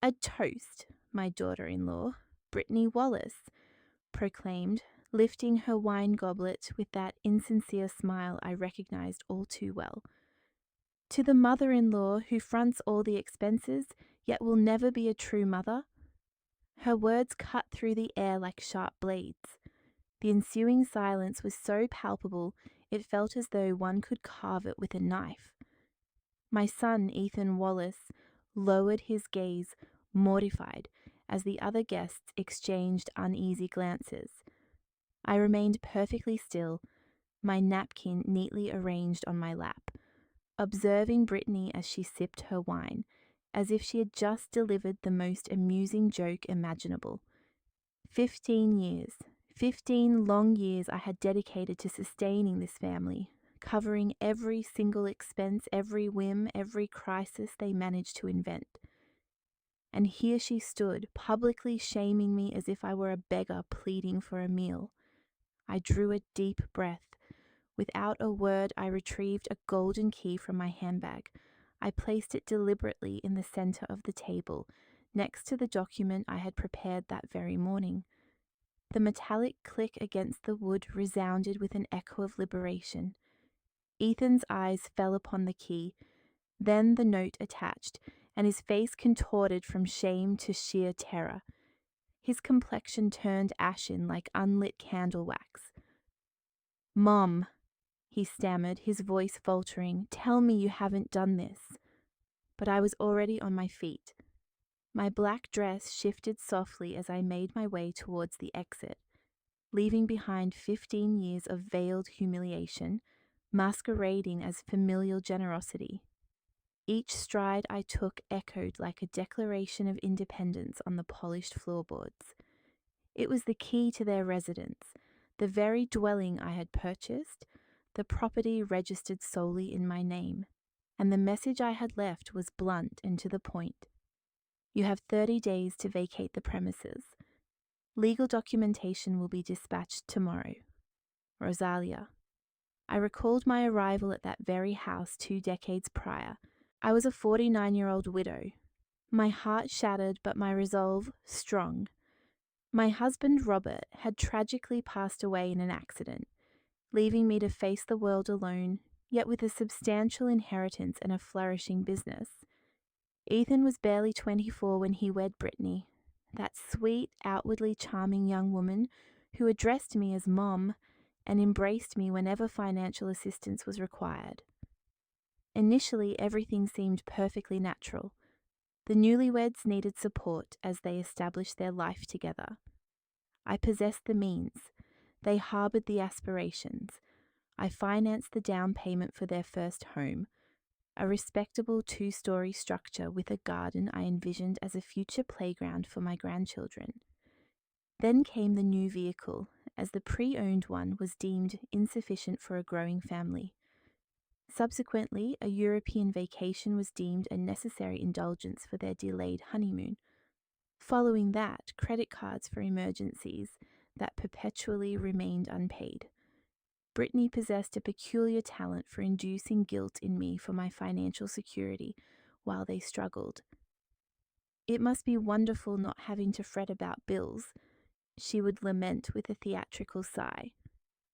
A toast, my daughter-in-law, Brittany Wallace, proclaimed, lifting her wine goblet with that insincere smile I recognized all too well. To the mother-in-law who fronts all the expenses, yet will never be a true mother. Her words cut through the air like sharp blades. The ensuing silence was so palpable it felt as though one could carve it with a knife. My son, Ethan Wallace, lowered his gaze, mortified, as the other guests exchanged uneasy glances. I remained perfectly still, my napkin neatly arranged on my lap, observing Brittany as she sipped her wine, as if she had just delivered the most amusing joke imaginable. 15 years, 15 long years I had dedicated to sustaining this family, covering every single expense, every whim, every crisis they managed to invent. And here she stood, publicly shaming me as if I were a beggar pleading for a meal. I drew a deep breath. Without a word, I retrieved a golden key from my handbag. I placed it deliberately in the center of the table, next to the document I had prepared that very morning. The metallic click against the wood resounded with an echo of liberation. Ethan's eyes fell upon the key, then the note attached, and his face contorted from shame to sheer terror. His complexion turned ashen like unlit candle wax. "Mom," he stammered, his voice faltering, "tell me you haven't done this." But I was already on my feet. My black dress shifted softly as I made my way towards the exit, leaving behind 15 years of veiled humiliation, masquerading as familial generosity. Each stride I took echoed like a declaration of independence on the polished floorboards. It was the key to their residence, the very dwelling I had purchased, the property registered solely in my name. And the message I had left was blunt and to the point. You have 30 days to vacate the premises. Legal documentation will be dispatched tomorrow. Rosalia. I recalled my arrival at that very house 2 decades prior. I was a 49-year-old widow. My heart shattered, but my resolve strong. My husband, Robert, had tragically passed away in an accident, leaving me to face the world alone, yet with a substantial inheritance and a flourishing business. Ethan was barely 24 when he wed Brittany, that sweet, outwardly charming young woman who addressed me as Mom and embraced me whenever financial assistance was required. Initially, everything seemed perfectly natural. The newlyweds needed support as they established their life together. I possessed the means. They harbored the aspirations. I financed the down payment for their first home, a respectable 2-story structure with a garden I envisioned as a future playground for my grandchildren. Then came the new vehicle, as the pre-owned one was deemed insufficient for a growing family. Subsequently, a European vacation was deemed a necessary indulgence for their delayed honeymoon. Following that, credit cards for emergencies that perpetually remained unpaid. Brittany possessed a peculiar talent for inducing guilt in me for my financial security while they struggled. "It must be wonderful not having to fret about bills," she would lament with a theatrical sigh.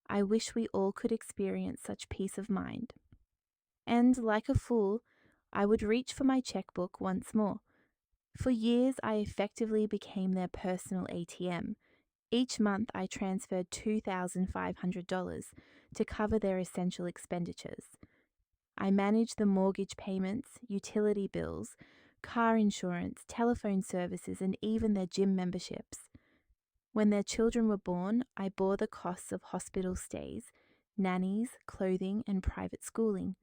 "I wish we all could experience such peace of mind." And, like a fool, I would reach for my checkbook once more. For years, I effectively became their personal ATM. Each month, I transferred $2,500 to cover their essential expenditures. I managed the mortgage payments, utility bills, car insurance, telephone services, and even their gym memberships. When their children were born, I bore the costs of hospital stays, nannies, clothing, and private schooling.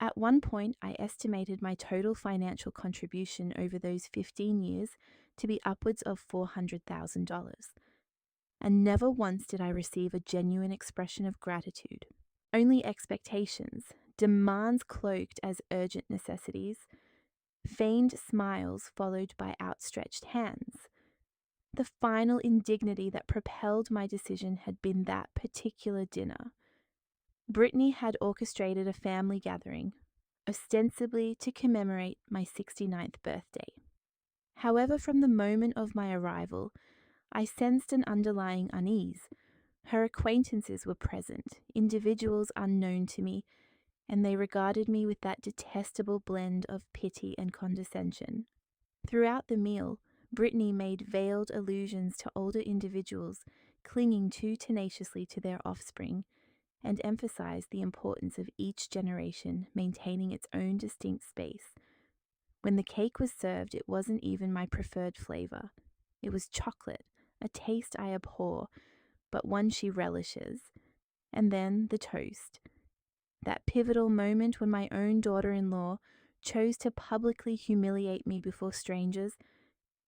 At one point, I estimated my total financial contribution over those 15 years to be upwards of $400,000. And never once did I receive a genuine expression of gratitude. Only expectations, demands cloaked as urgent necessities, feigned smiles followed by outstretched hands. The final indignity that propelled my decision had been that particular dinner. Brittany had orchestrated a family gathering, ostensibly to commemorate my 69th birthday. However, from the moment of my arrival, I sensed an underlying unease. Her acquaintances were present, individuals unknown to me, and they regarded me with that detestable blend of pity and condescension. Throughout the meal, Brittany made veiled allusions to older individuals clinging too tenaciously to their offspring, and emphasized the importance of each generation maintaining its own distinct space. When the cake was served, it wasn't even my preferred flavor. It was chocolate, a taste I abhor, but one she relishes. And then the toast. That pivotal moment when my own daughter-in-law chose to publicly humiliate me before strangers,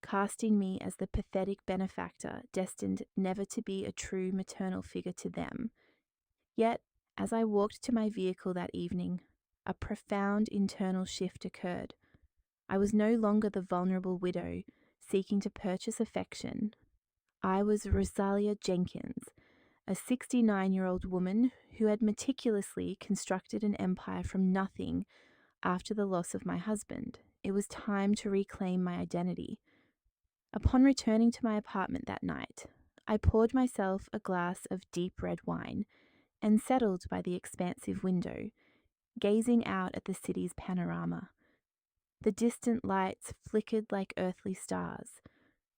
casting me as the pathetic benefactor destined never to be a true maternal figure to them. Yet, as I walked to my vehicle that evening, a profound internal shift occurred. I was no longer the vulnerable widow seeking to purchase affection. I was Rosalia Jenkins, a 69-year-old woman who had meticulously constructed an empire from nothing after the loss of my husband. It was time to reclaim my identity. Upon returning to my apartment that night, I poured myself a glass of deep red wine and settled by the expansive window, gazing out at the city's panorama. The distant lights flickered like earthly stars,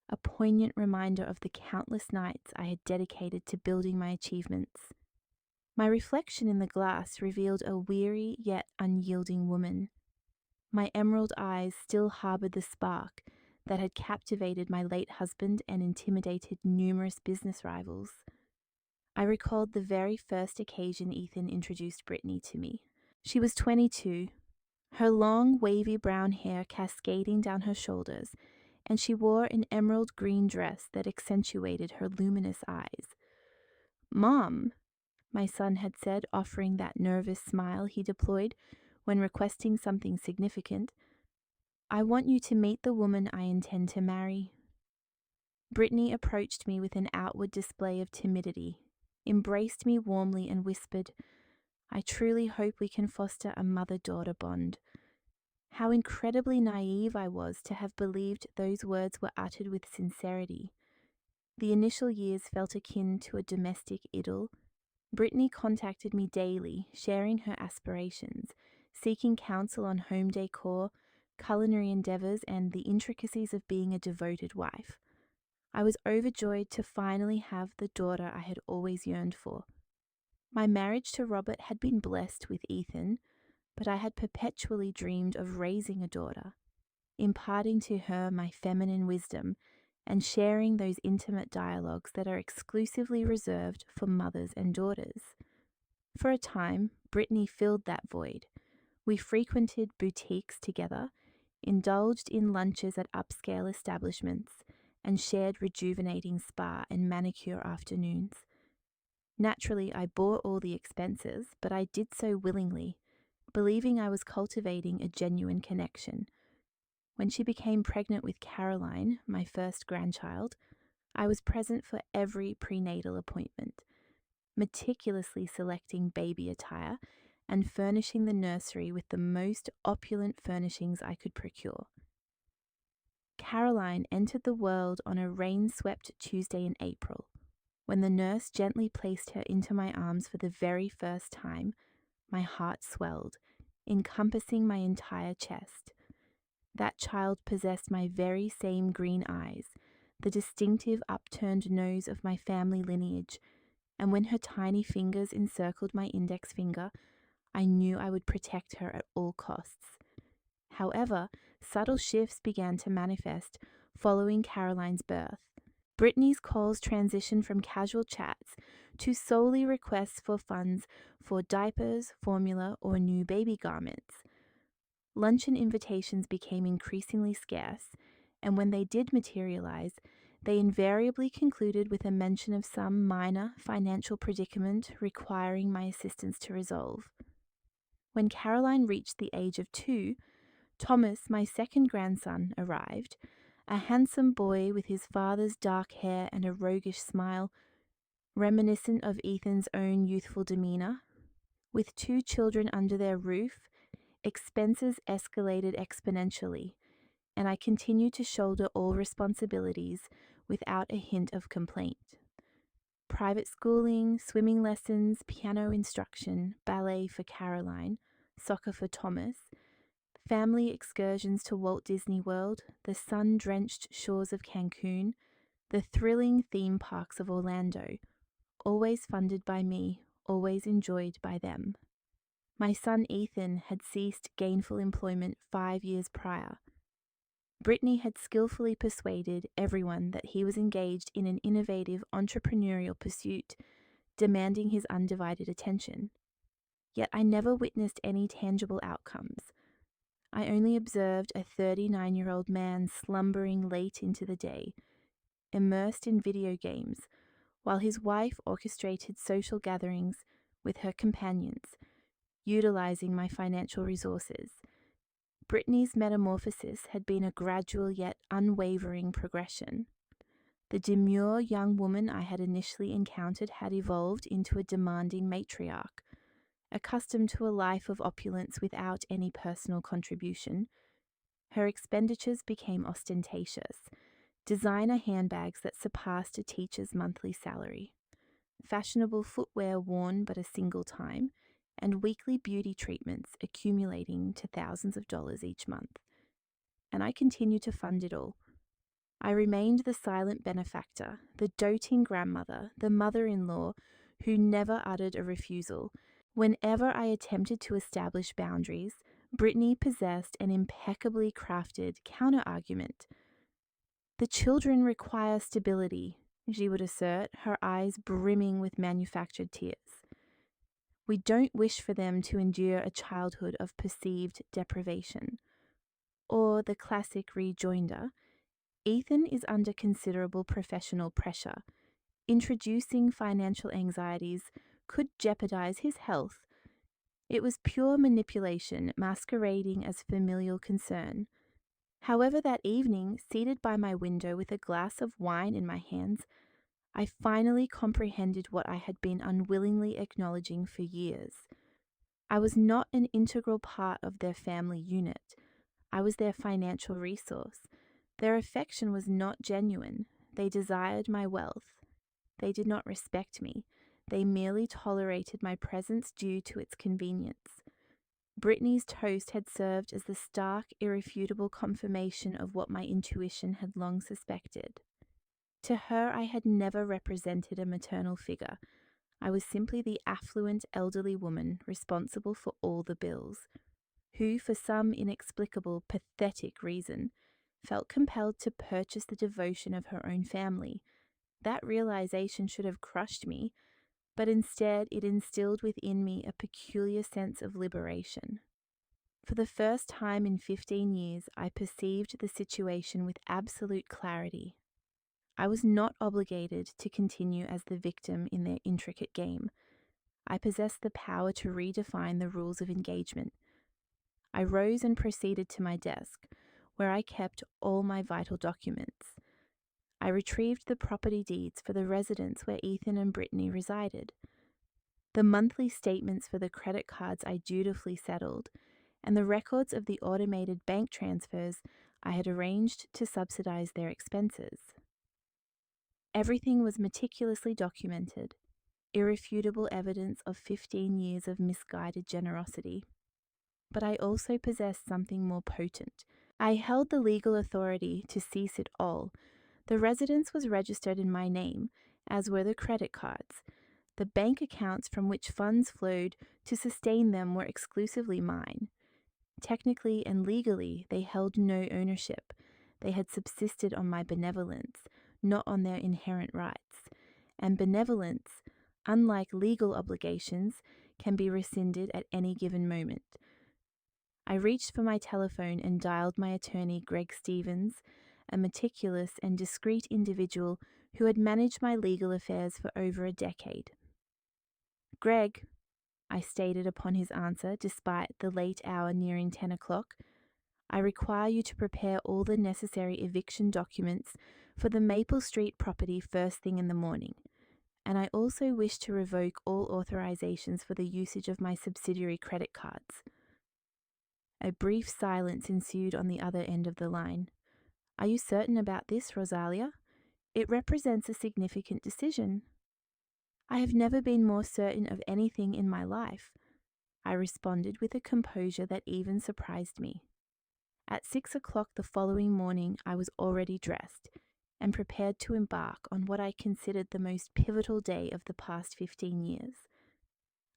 a poignant reminder of the countless nights I had dedicated to building my achievements. My reflection in the glass revealed a weary yet unyielding woman. My emerald eyes still harbored the spark that had captivated my late husband and intimidated numerous business rivals. I recalled the very first occasion Ethan introduced Brittany to me. She was 22, her long, wavy brown hair cascading down her shoulders, and she wore an emerald green dress that accentuated her luminous eyes. "Mom," my son had said, offering that nervous smile he deployed when requesting something significant, "I want you to meet the woman I intend to marry." Brittany approached me with an outward display of timidity, embraced me warmly, and whispered, "I truly hope we can foster a mother-daughter bond." How incredibly naive I was to have believed those words were uttered with sincerity. The initial years felt akin to a domestic idyll. Brittany contacted me daily, sharing her aspirations, seeking counsel on home decor, culinary endeavors, and the intricacies of being a devoted wife. I was overjoyed to finally have the daughter I had always yearned for. My marriage to Robert had been blessed with Ethan, but I had perpetually dreamed of raising a daughter, imparting to her my feminine wisdom, and sharing those intimate dialogues that are exclusively reserved for mothers and daughters. For a time, Brittany filled that void. We frequented boutiques together, indulged in lunches at upscale establishments, and shared rejuvenating spa and manicure afternoons. Naturally, I bore all the expenses, but I did so willingly, believing I was cultivating a genuine connection. When she became pregnant with Caroline, my first grandchild, I was present for every prenatal appointment, meticulously selecting baby attire and furnishing the nursery with the most opulent furnishings I could procure. Caroline entered the world on a rain-swept Tuesday in April. When the nurse gently placed her into my arms for the very first time, my heart swelled, encompassing my entire chest. That child possessed my very same green eyes, the distinctive upturned nose of my family lineage, and when her tiny fingers encircled my index finger, I knew I would protect her at all costs. However, subtle shifts began to manifest following Caroline's birth. Brittany's calls transitioned from casual chats to solely requests for funds for diapers, formula, or new baby garments. Luncheon invitations became increasingly scarce, and when they did materialize, they invariably concluded with a mention of some minor financial predicament requiring my assistance to resolve. When Caroline reached the age of 2, Thomas, my second grandson, arrived, a handsome boy with his father's dark hair and a roguish smile, reminiscent of Ethan's own youthful demeanor. With 2 children under their roof, expenses escalated exponentially, and I continued to shoulder all responsibilities without a hint of complaint. Private schooling, swimming lessons, piano instruction, ballet for Caroline, soccer for Thomas, family excursions to Walt Disney World, the sun-drenched shores of Cancun, the thrilling theme parks of Orlando, always funded by me, always enjoyed by them. My son Ethan had ceased gainful employment 5 years prior. Brittany had skillfully persuaded everyone that he was engaged in an innovative entrepreneurial pursuit, demanding his undivided attention. Yet I never witnessed any tangible outcomes. I only observed a 39-year-old man slumbering late into the day, immersed in video games, while his wife orchestrated social gatherings with her companions, utilizing my financial resources. Brittany's metamorphosis had been a gradual yet unwavering progression. The demure young woman I had initially encountered had evolved into a demanding matriarch, accustomed to a life of opulence without any personal contribution. Her expenditures became ostentatious, designer handbags that surpassed a teacher's monthly salary, fashionable footwear worn but a single time, and weekly beauty treatments accumulating to thousands of dollars each month. And I continued to fund it all. I remained the silent benefactor, the doting grandmother, the mother-in-law who never uttered a refusal. Whenever I attempted to establish boundaries, Brittany possessed an impeccably crafted counter-argument. "The children require stability," she would assert, her eyes brimming with manufactured tears. "We don't wish for them to endure a childhood of perceived deprivation." Or the classic rejoinder, "Ethan is under considerable professional pressure. Introducing financial anxieties could jeopardize his health." It was pure manipulation masquerading as familial concern. However, that evening, seated by my window with a glass of wine in my hands, I finally comprehended what I had been unwillingly acknowledging for years. I was not an integral part of their family unit. I was their financial resource. Their affection was not genuine. They desired my wealth. They did not respect me. They merely tolerated my presence due to its convenience. Brittany's toast had served as the stark, irrefutable confirmation of what my intuition had long suspected. To her, I had never represented a maternal figure. I was simply the affluent elderly woman responsible for all the bills, who, for some inexplicable, pathetic reason, felt compelled to purchase the devotion of her own family. That realization should have crushed me, but instead it instilled within me a peculiar sense of liberation. For the first time in 15 years, I perceived the situation with absolute clarity. I was not obligated to continue as the victim in their intricate game. I possessed the power to redefine the rules of engagement. I rose and proceeded to my desk, where I kept all my vital documents. I retrieved the property deeds for the residence where Ethan and Brittany resided. The monthly statements for the credit cards I dutifully settled, and the records of the automated bank transfers I had arranged to subsidize their expenses. Everything was meticulously documented, irrefutable evidence of 15 years of misguided generosity. But I also possessed something more potent. I held the legal authority to cease it all. The residence was registered in my name, as were the credit cards. The bank accounts from which funds flowed to sustain them were exclusively mine. Technically and legally, they held no ownership. They had subsisted on my benevolence, not on their inherent rights. And benevolence, unlike legal obligations, can be rescinded at any given moment. I reached for my telephone and dialed my attorney, Greg Stevens, a meticulous and discreet individual who had managed my legal affairs for over a decade. "Greg," I stated upon his answer, despite the late hour nearing 10 o'clock, "I require you to prepare all the necessary eviction documents for the Maple Street property first thing in the morning, and I also wish to revoke all authorizations for the usage of my subsidiary credit cards." A brief silence ensued on the other end of the line. Are you certain about this, Rosalia? It represents a significant decision. I have never been more certain of anything in my life, I responded with a composure that even surprised me. At 6 o'clock the following morning, I was already dressed and prepared to embark on what I considered the most pivotal day of the past 15 years.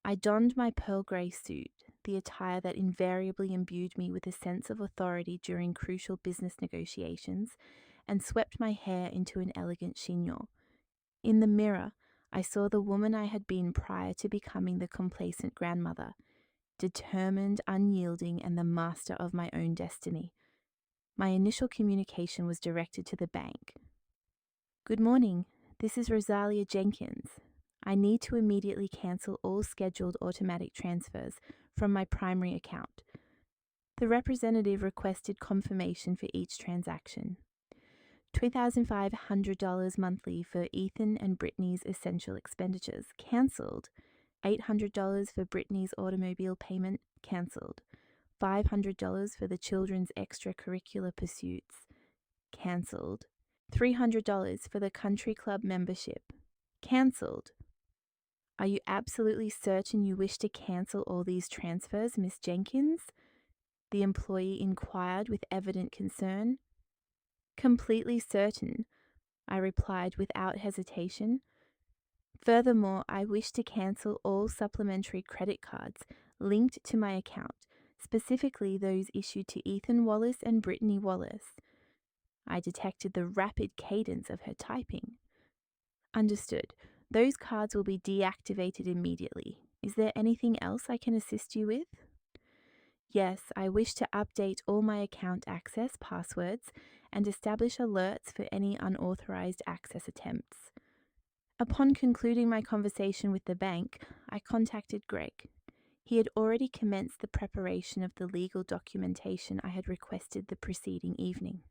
I donned my pearl grey suit, the attire that invariably imbued me with a sense of authority during crucial business negotiations, and swept my hair into an elegant chignon. In the mirror, I saw the woman I had been prior to becoming the complacent grandmother, determined, unyielding, and the master of my own destiny. My initial communication was directed to the bank. Good morning, this is Rosalia Jenkins. I need to immediately cancel all scheduled automatic transfers from my primary account. The representative requested confirmation for each transaction. $2,500 monthly for Ethan and Brittany's essential expenditures, cancelled. $800 for Brittany's automobile payment, cancelled. $500 for the children's extracurricular pursuits, cancelled. $300 for the country club membership, cancelled. Are you absolutely certain you wish to cancel all these transfers, Miss Jenkins? The employee inquired with evident concern. Completely certain, I replied without hesitation. Furthermore, I wish to cancel all supplementary credit cards linked to my account, specifically those issued to Ethan Wallace and Brittany Wallace. I detected the rapid cadence of her typing. Understood. Those cards will be deactivated immediately. Is there anything else I can assist you with? Yes, I wish to update all my account access passwords and establish alerts for any unauthorized access attempts. Upon concluding my conversation with the bank, I contacted Greg. He had already commenced the preparation of the legal documentation I had requested the preceding evening.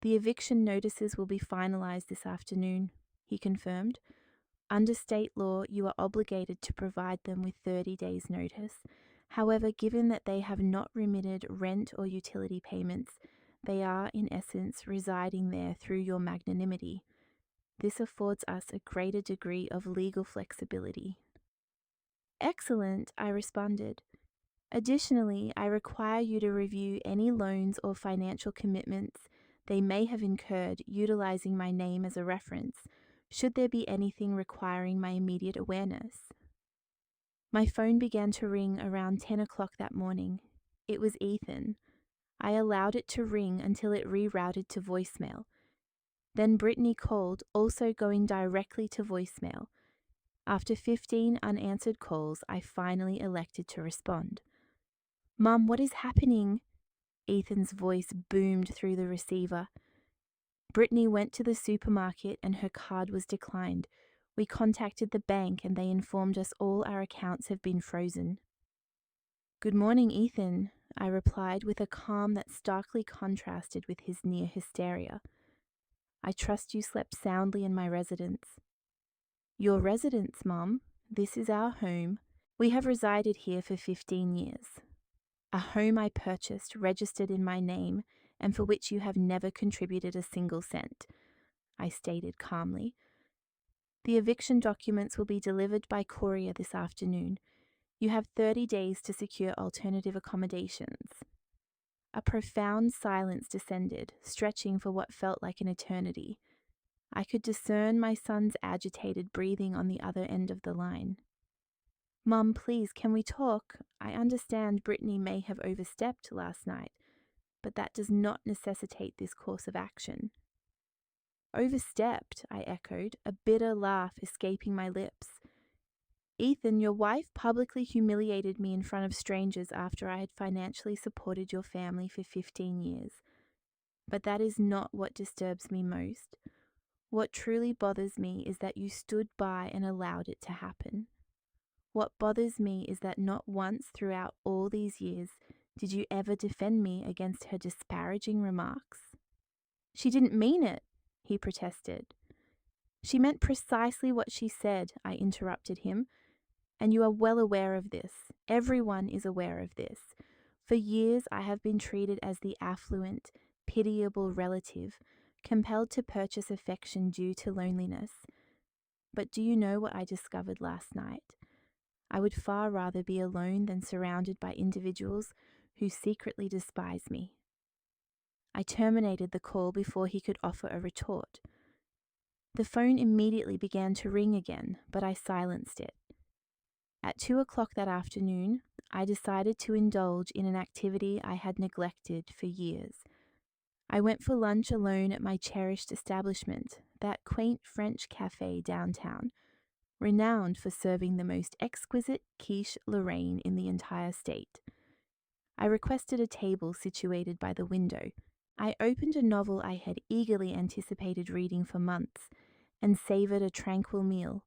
The eviction notices will be finalized this afternoon, he confirmed. Under state law, you are obligated to provide them with 30 days' notice. However, given that they have not remitted rent or utility payments, they are, in essence, residing there through your magnanimity. This affords us a greater degree of legal flexibility. Excellent, I responded. Additionally, I require you to review any loans or financial commitments they may have incurred utilizing my name as a reference, should there be anything requiring my immediate awareness. My phone began to ring around 10 o'clock that morning. It was Ethan. I allowed it to ring until it rerouted to voicemail. Then Brittany called, also going directly to voicemail. After 15 unanswered calls, I finally elected to respond. Mum, what is happening? Ethan's voice boomed through the receiver. Brittany went to the supermarket and her card was declined. We contacted the bank and they informed us all our accounts have been frozen. Good morning, Ethan, I replied with a calm that starkly contrasted with his near hysteria. I trust you slept soundly in my residence. Your residence, Mum. This is our home. We have resided here for 15 years. A home I purchased, registered in my name, and for which you have never contributed a single cent, I stated calmly. The eviction documents will be delivered by courier this afternoon. You have 30 days to secure alternative accommodations. A profound silence descended, stretching for what felt like an eternity. I could discern my son's agitated breathing on the other end of the line. Mum, please, can we talk? I understand Brittany may have overstepped last night, but that does not necessitate this course of action. Overstepped, I echoed, a bitter laugh escaping my lips. Ethan, your wife publicly humiliated me in front of strangers after I had financially supported your family for 15 years. But that is not what disturbs me most. What truly bothers me is that you stood by and allowed it to happen. What bothers me is that not once throughout all these years did you ever defend me against her disparaging remarks. She didn't mean it, he protested. She meant precisely what she said, I interrupted him, and you are well aware of this. Everyone is aware of this. For years, I have been treated as the affluent, pitiable relative, compelled to purchase affection due to loneliness. But do you know what I discovered last night? I would far rather be alone than surrounded by individuals who secretly despise me. I terminated the call before he could offer a retort. The phone immediately began to ring again, but I silenced it. At 2 o'clock that afternoon, I decided to indulge in an activity I had neglected for years. I went for lunch alone at my cherished establishment, that quaint French cafe downtown, renowned for serving the most exquisite quiche Lorraine in the entire state. I requested a table situated by the window. I opened a novel I had eagerly anticipated reading for months and savoured a tranquil meal,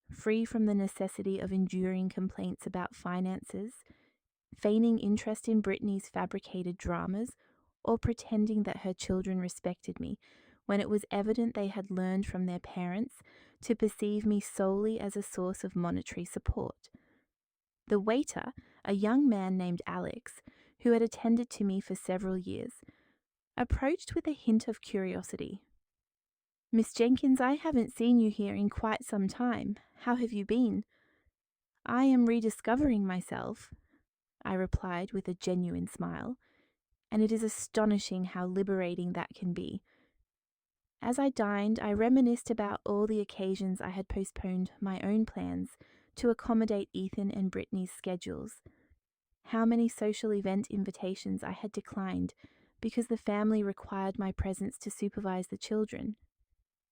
free from the necessity of enduring complaints about finances, feigning interest in Brittany's fabricated dramas, or pretending that her children respected me, when it was evident they had learned from their parents to perceive me solely as a source of monetary support. The waiter, a young man named Alex, who had attended to me for several years, approached with a hint of curiosity. "Miss Jenkins, I haven't seen you here in quite some time. How have you been?" "I am rediscovering myself," I replied with a genuine smile, and it is astonishing how liberating that can be. As I dined, I reminisced about all the occasions I had postponed my own plans to accommodate Ethan and Brittany's schedules. How many social event invitations I had declined because the family required my presence to supervise the children.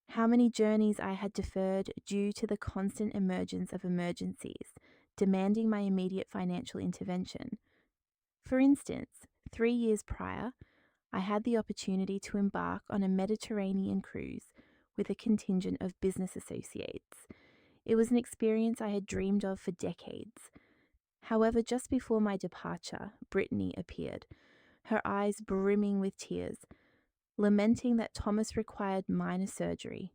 How many journeys I had deferred due to the constant emergence of emergencies, demanding my immediate financial intervention. For instance, 3 years prior, I had the opportunity to embark on a Mediterranean cruise with a contingent of business associates. It was an experience I had dreamed of for decades. However, just before my departure, Brittany appeared, her eyes brimming with tears, lamenting that Thomas required minor surgery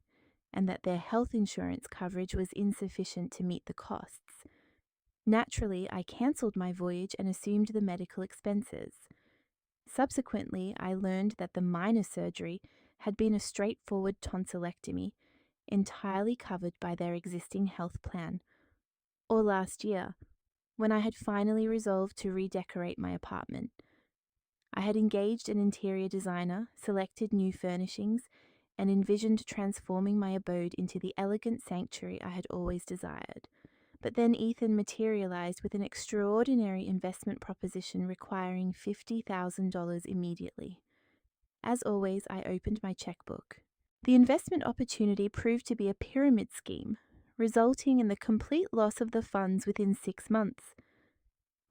and that their health insurance coverage was insufficient to meet the costs. Naturally, I cancelled my voyage and assumed the medical expenses. Subsequently, I learned that the minor surgery had been a straightforward tonsillectomy, entirely covered by their existing health plan. Or last year, when I had finally resolved to redecorate my apartment. I had engaged an interior designer, selected new furnishings, and envisioned transforming my abode into the elegant sanctuary I had always desired. But then Ethan materialized with an extraordinary investment proposition requiring $50,000 immediately. As always, I opened my checkbook. The investment opportunity proved to be a pyramid scheme, resulting in the complete loss of the funds within 6 months.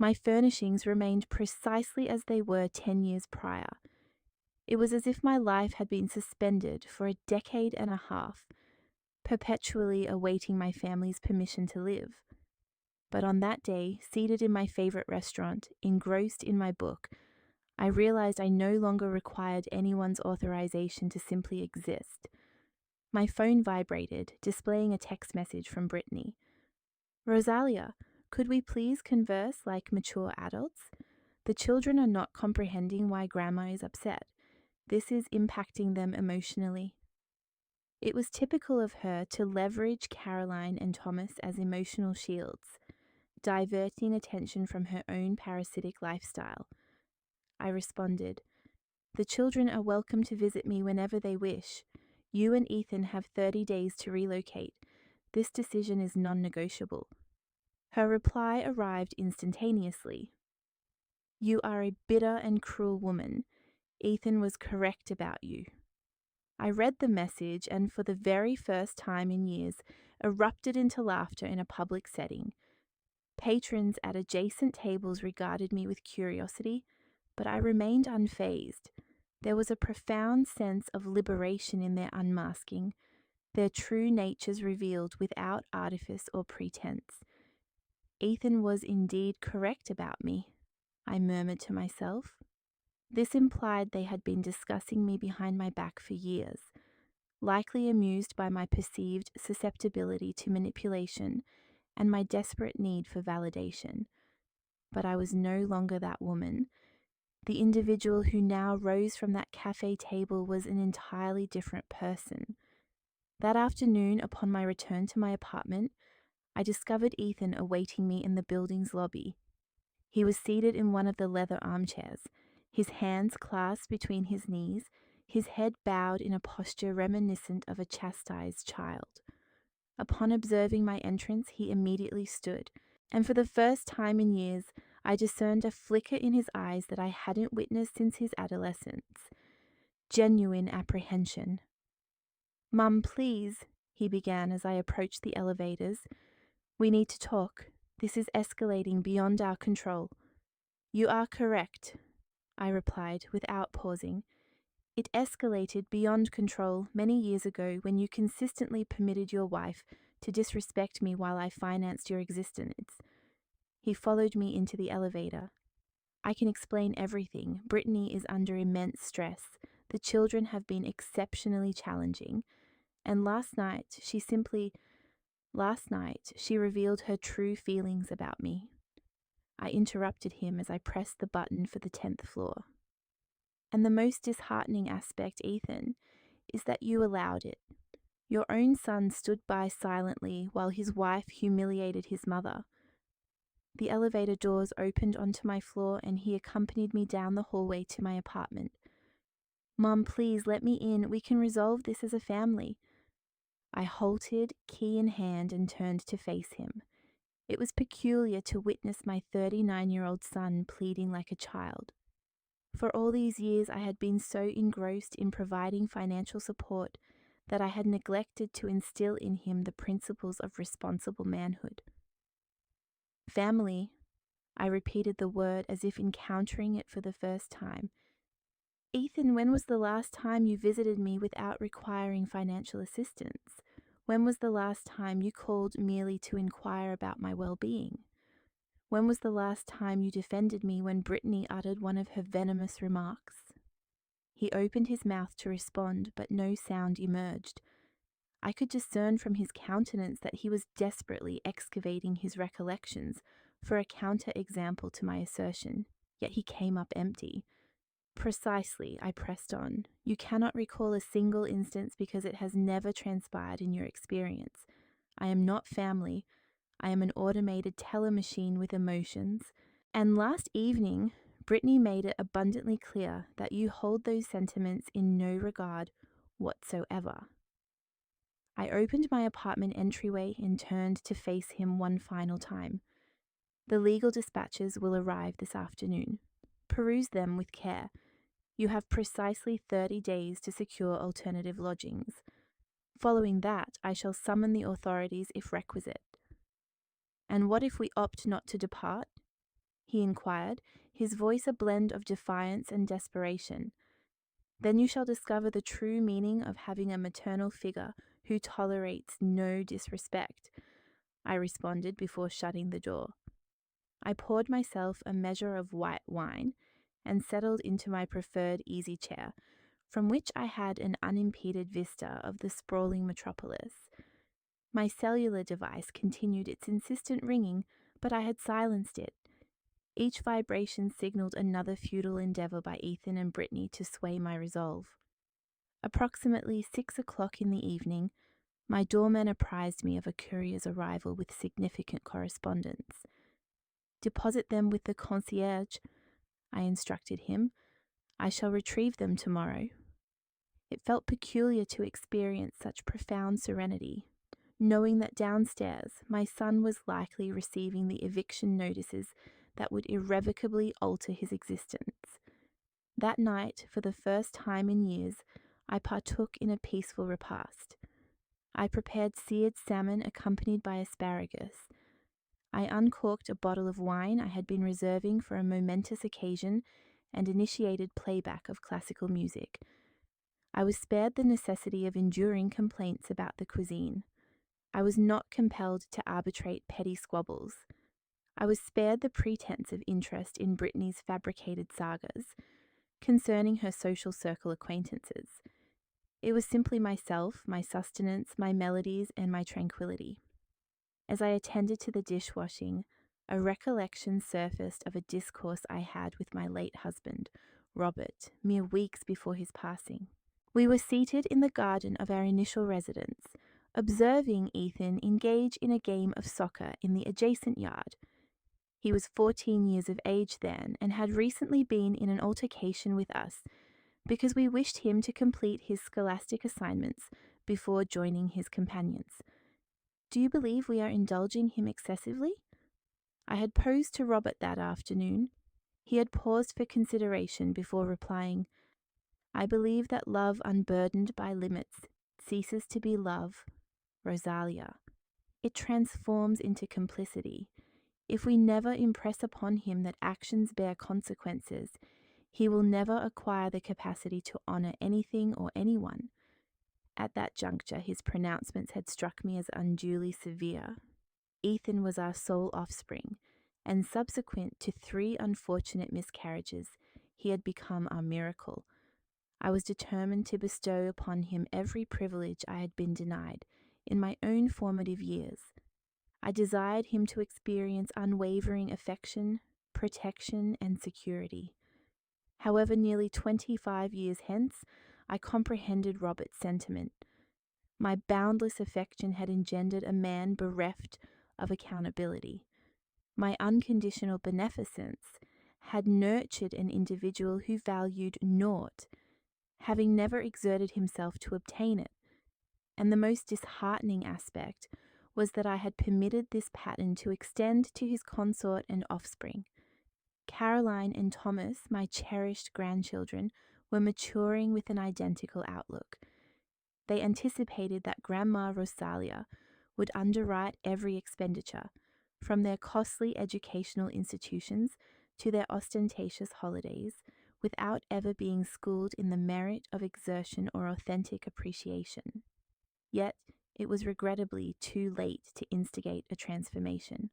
My furnishings remained precisely as they were 10 years prior. It was as if my life had been suspended for a decade and a half, perpetually awaiting my family's permission to live. But on that day, seated in my favorite restaurant, engrossed in my book, I realized I no longer required anyone's authorization to simply exist. My phone vibrated, displaying a text message from Brittany. "Rosalia, could we please converse like mature adults? The children are not comprehending why Grandma is upset. This is impacting them emotionally." It was typical of her to leverage Caroline and Thomas as emotional shields, diverting attention from her own parasitic lifestyle. I responded, "The children are welcome to visit me whenever they wish. You and Ethan have 30 days to relocate. This decision is non-negotiable." Her reply arrived instantaneously. "You are a bitter and cruel woman. Ethan was correct about you." I read the message and for the very first time in years erupted into laughter in a public setting. Patrons at adjacent tables regarded me with curiosity, but I remained unfazed. There was a profound sense of liberation in their unmasking, their true natures revealed without artifice or pretense. Ethan was indeed correct about me, I murmured to myself. This implied they had been discussing me behind my back for years, likely amused by my perceived susceptibility to manipulation and my desperate need for validation. But I was no longer that woman. The individual who now rose from that cafe table was an entirely different person. That afternoon, upon my return to my apartment, I discovered Ethan awaiting me in the building's lobby. He was seated in one of the leather armchairs, his hands clasped between his knees, his head bowed in a posture reminiscent of a chastised child. Upon observing my entrance, he immediately stood, and for the first time in years, I discerned a flicker in his eyes that I hadn't witnessed since his adolescence. Genuine apprehension. "Mum, please," he began as I approached the elevators. "We need to talk. This is escalating beyond our control." "You are correct," I replied without pausing. "It escalated beyond control many years ago when you consistently permitted your wife to disrespect me while I financed your existence." He followed me into the elevator. "I can explain everything. Brittany is under immense stress. The children have been exceptionally challenging. And last night, she revealed her true feelings about me." I interrupted him as I pressed the button for the 10th floor. "And the most disheartening aspect, Ethan, is that you allowed it. Your own son stood by silently while his wife humiliated his mother." The elevator doors opened onto my floor and he accompanied me down the hallway to my apartment. "Mum, please let me in. We can resolve this as a family." I halted, key in hand, and turned to face him. It was peculiar to witness my 39-year-old son pleading like a child. For all these years, I had been so engrossed in providing financial support that I had neglected to instill in him the principles of responsible manhood. "Family," I repeated the word as if encountering it for the first time. "Ethan, when was the last time you visited me without requiring financial assistance? When was the last time you called merely to inquire about my well-being? When was the last time you defended me when Brittany uttered one of her venomous remarks?" He opened his mouth to respond, but no sound emerged. I could discern from his countenance that he was desperately excavating his recollections for a counter-example to my assertion, yet he came up empty. "Precisely," I pressed on. "You cannot recall a single instance because it has never transpired in your experience. I am not family. I am an automated teller machine with emotions. And last evening, Brittany made it abundantly clear that you hold those sentiments in no regard whatsoever." I opened my apartment entryway and turned to face him one final time. "The legal dispatches will arrive this afternoon. Peruse them with care. You have precisely 30 days to secure alternative lodgings. Following that, I shall summon the authorities if requisite." "And what if we opt not to depart?" he inquired, his voice a blend of defiance and desperation. "Then you shall discover the true meaning of having a maternal figure who tolerates no disrespect," I responded before shutting the door. I poured myself a measure of white wine and settled into my preferred easy chair, from which I had an unimpeded vista of the sprawling metropolis. My cellular device continued its insistent ringing, but I had silenced it. Each vibration signaled another futile endeavor by Ethan and Brittany to sway my resolve. Approximately 6 o'clock in the evening, my doorman apprised me of a courier's arrival with significant correspondence. "Deposit them with the concierge," I instructed him. "I shall retrieve them tomorrow." It felt peculiar to experience such profound serenity, knowing that downstairs my son was likely receiving the eviction notices that would irrevocably alter his existence. That night, for the first time in years, I partook in a peaceful repast. I prepared seared salmon accompanied by asparagus. I uncorked a bottle of wine I had been reserving for a momentous occasion and initiated playback of classical music. I was spared the necessity of enduring complaints about the cuisine. I was not compelled to arbitrate petty squabbles. I was spared the pretense of interest in Brittany's fabricated sagas concerning her social circle acquaintances. It was simply myself, my sustenance, my melodies, and my tranquility. As I attended to the dishwashing, a recollection surfaced of a discourse I had with my late husband, Robert, mere weeks before his passing. We were seated in the garden of our initial residence, observing Ethan engage in a game of soccer in the adjacent yard. He was 14 years of age then and had recently been in an altercation with us because we wished him to complete his scholastic assignments before joining his companions. Do you believe we are indulging him excessively? I had posed to Robert that afternoon. He had paused for consideration before replying, I believe that love unburdened by limits ceases to be love, Rosalia. It transforms into complicity. If we never impress upon him that actions bear consequences, he will never acquire the capacity to honor anything or anyone. At that juncture, his pronouncements had struck me as unduly severe. Ethan was our sole offspring, and subsequent to 3 unfortunate miscarriages, he had become our miracle. I was determined to bestow upon him every privilege I had been denied in my own formative years. I desired him to experience unwavering affection, protection, and security. However, nearly 25 years hence, I comprehended Robert's sentiment. My boundless affection had engendered a man bereft of accountability. My unconditional beneficence had nurtured an individual who valued naught, having never exerted himself to obtain it. And the most disheartening aspect was that I had permitted this pattern to extend to his consort and offspring. Caroline and Thomas, my cherished grandchildren, were maturing with an identical outlook. They anticipated that Grandma Rosalia would underwrite every expenditure, from their costly educational institutions to their ostentatious holidays, without ever being schooled in the merit of exertion or authentic appreciation. Yet, it was regrettably too late to instigate a transformation.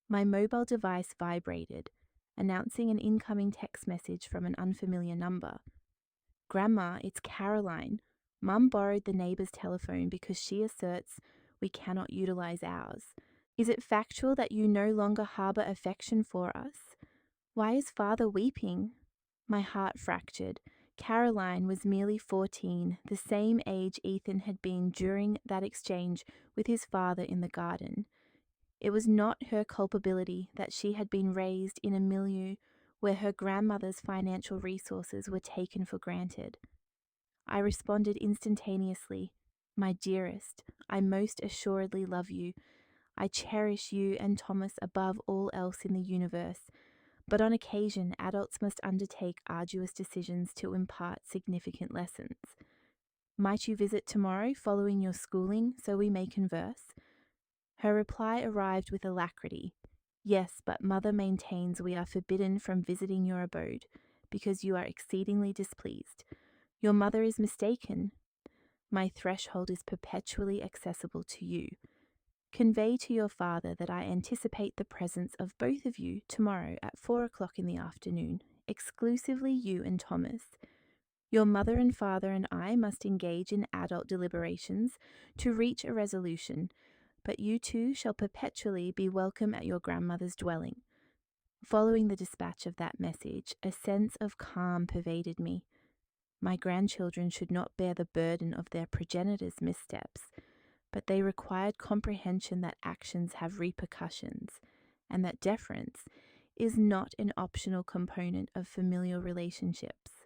My mobile device vibrated, announcing an incoming text message from an unfamiliar number. Grandma, it's Caroline. Mum borrowed the neighbor's telephone because she asserts we cannot utilize ours. Is it factual that you no longer harbor affection for us? Why is father weeping? My heart fractured. Caroline was merely 14, the same age Ethan had been during that exchange with his father in the garden. It was not her culpability that she had been raised in a milieu where her grandmother's financial resources were taken for granted. I responded instantaneously, My dearest, I most assuredly love you. I cherish you and Thomas above all else in the universe, but on occasion adults must undertake arduous decisions to impart significant lessons. Might you visit tomorrow following your schooling so we may converse? Her reply arrived with alacrity. Yes, but mother maintains we are forbidden from visiting your abode, because you are exceedingly displeased. Your mother is mistaken. My threshold is perpetually accessible to you. Convey to your father that I anticipate the presence of both of you tomorrow at 4 o'clock in the afternoon, exclusively you and Thomas. Your mother and father and I must engage in adult deliberations to reach a resolution, but you two shall perpetually be welcome at your grandmother's dwelling. Following the dispatch of that message, a sense of calm pervaded me. My grandchildren should not bear the burden of their progenitors' missteps, but they required comprehension that actions have repercussions, and that deference is not an optional component of familial relationships.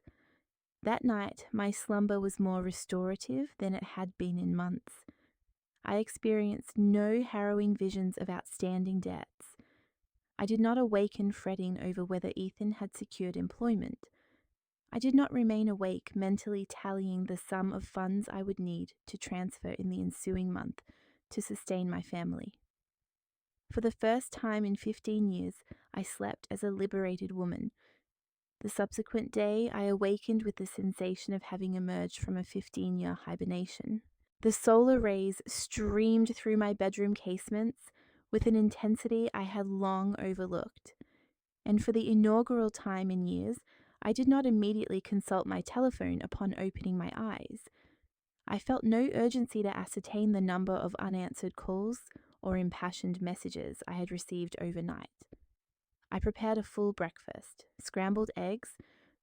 That night, my slumber was more restorative than it had been in months. I experienced no harrowing visions of outstanding debts. I did not awaken fretting over whether Ethan had secured employment. I did not remain awake mentally tallying the sum of funds I would need to transfer in the ensuing month to sustain my family. For the first time in 15 years, I slept as a liberated woman. The subsequent day, I awakened with the sensation of having emerged from a 15-year hibernation. The solar rays streamed through my bedroom casements with an intensity I had long overlooked, and for the inaugural time in years, I did not immediately consult my telephone upon opening my eyes. I felt no urgency to ascertain the number of unanswered calls or impassioned messages I had received overnight. I prepared a full breakfast: scrambled eggs,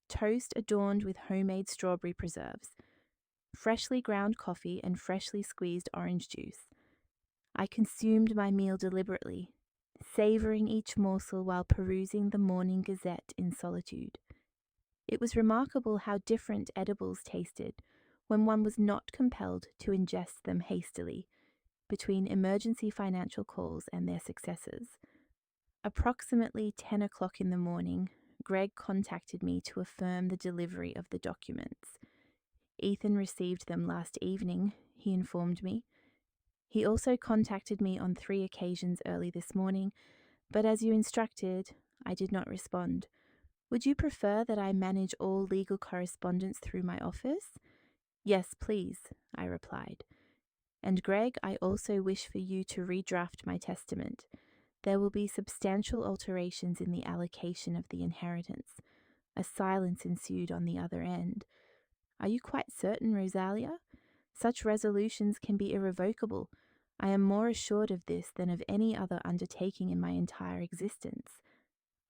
toast adorned with homemade strawberry preserves, freshly ground coffee, and freshly squeezed orange juice. I consumed my meal deliberately, savouring each morsel while perusing the Morning Gazette in solitude. It was remarkable how different edibles tasted when one was not compelled to ingest them hastily between emergency financial calls and their successors. Approximately 10 o'clock in the morning, Greg contacted me to affirm the delivery of the documents. Ethan received them last evening, he informed me. He also contacted me on 3 occasions early this morning, but as you instructed, I did not respond. Would you prefer that I manage all legal correspondence through my office? Yes, please, I replied. And Greg, I also wish for you to redraft my testament. There will be substantial alterations in the allocation of the inheritance. A silence ensued on the other end. Are you quite certain, Rosalia? Such resolutions can be irrevocable. I am more assured of this than of any other undertaking in my entire existence,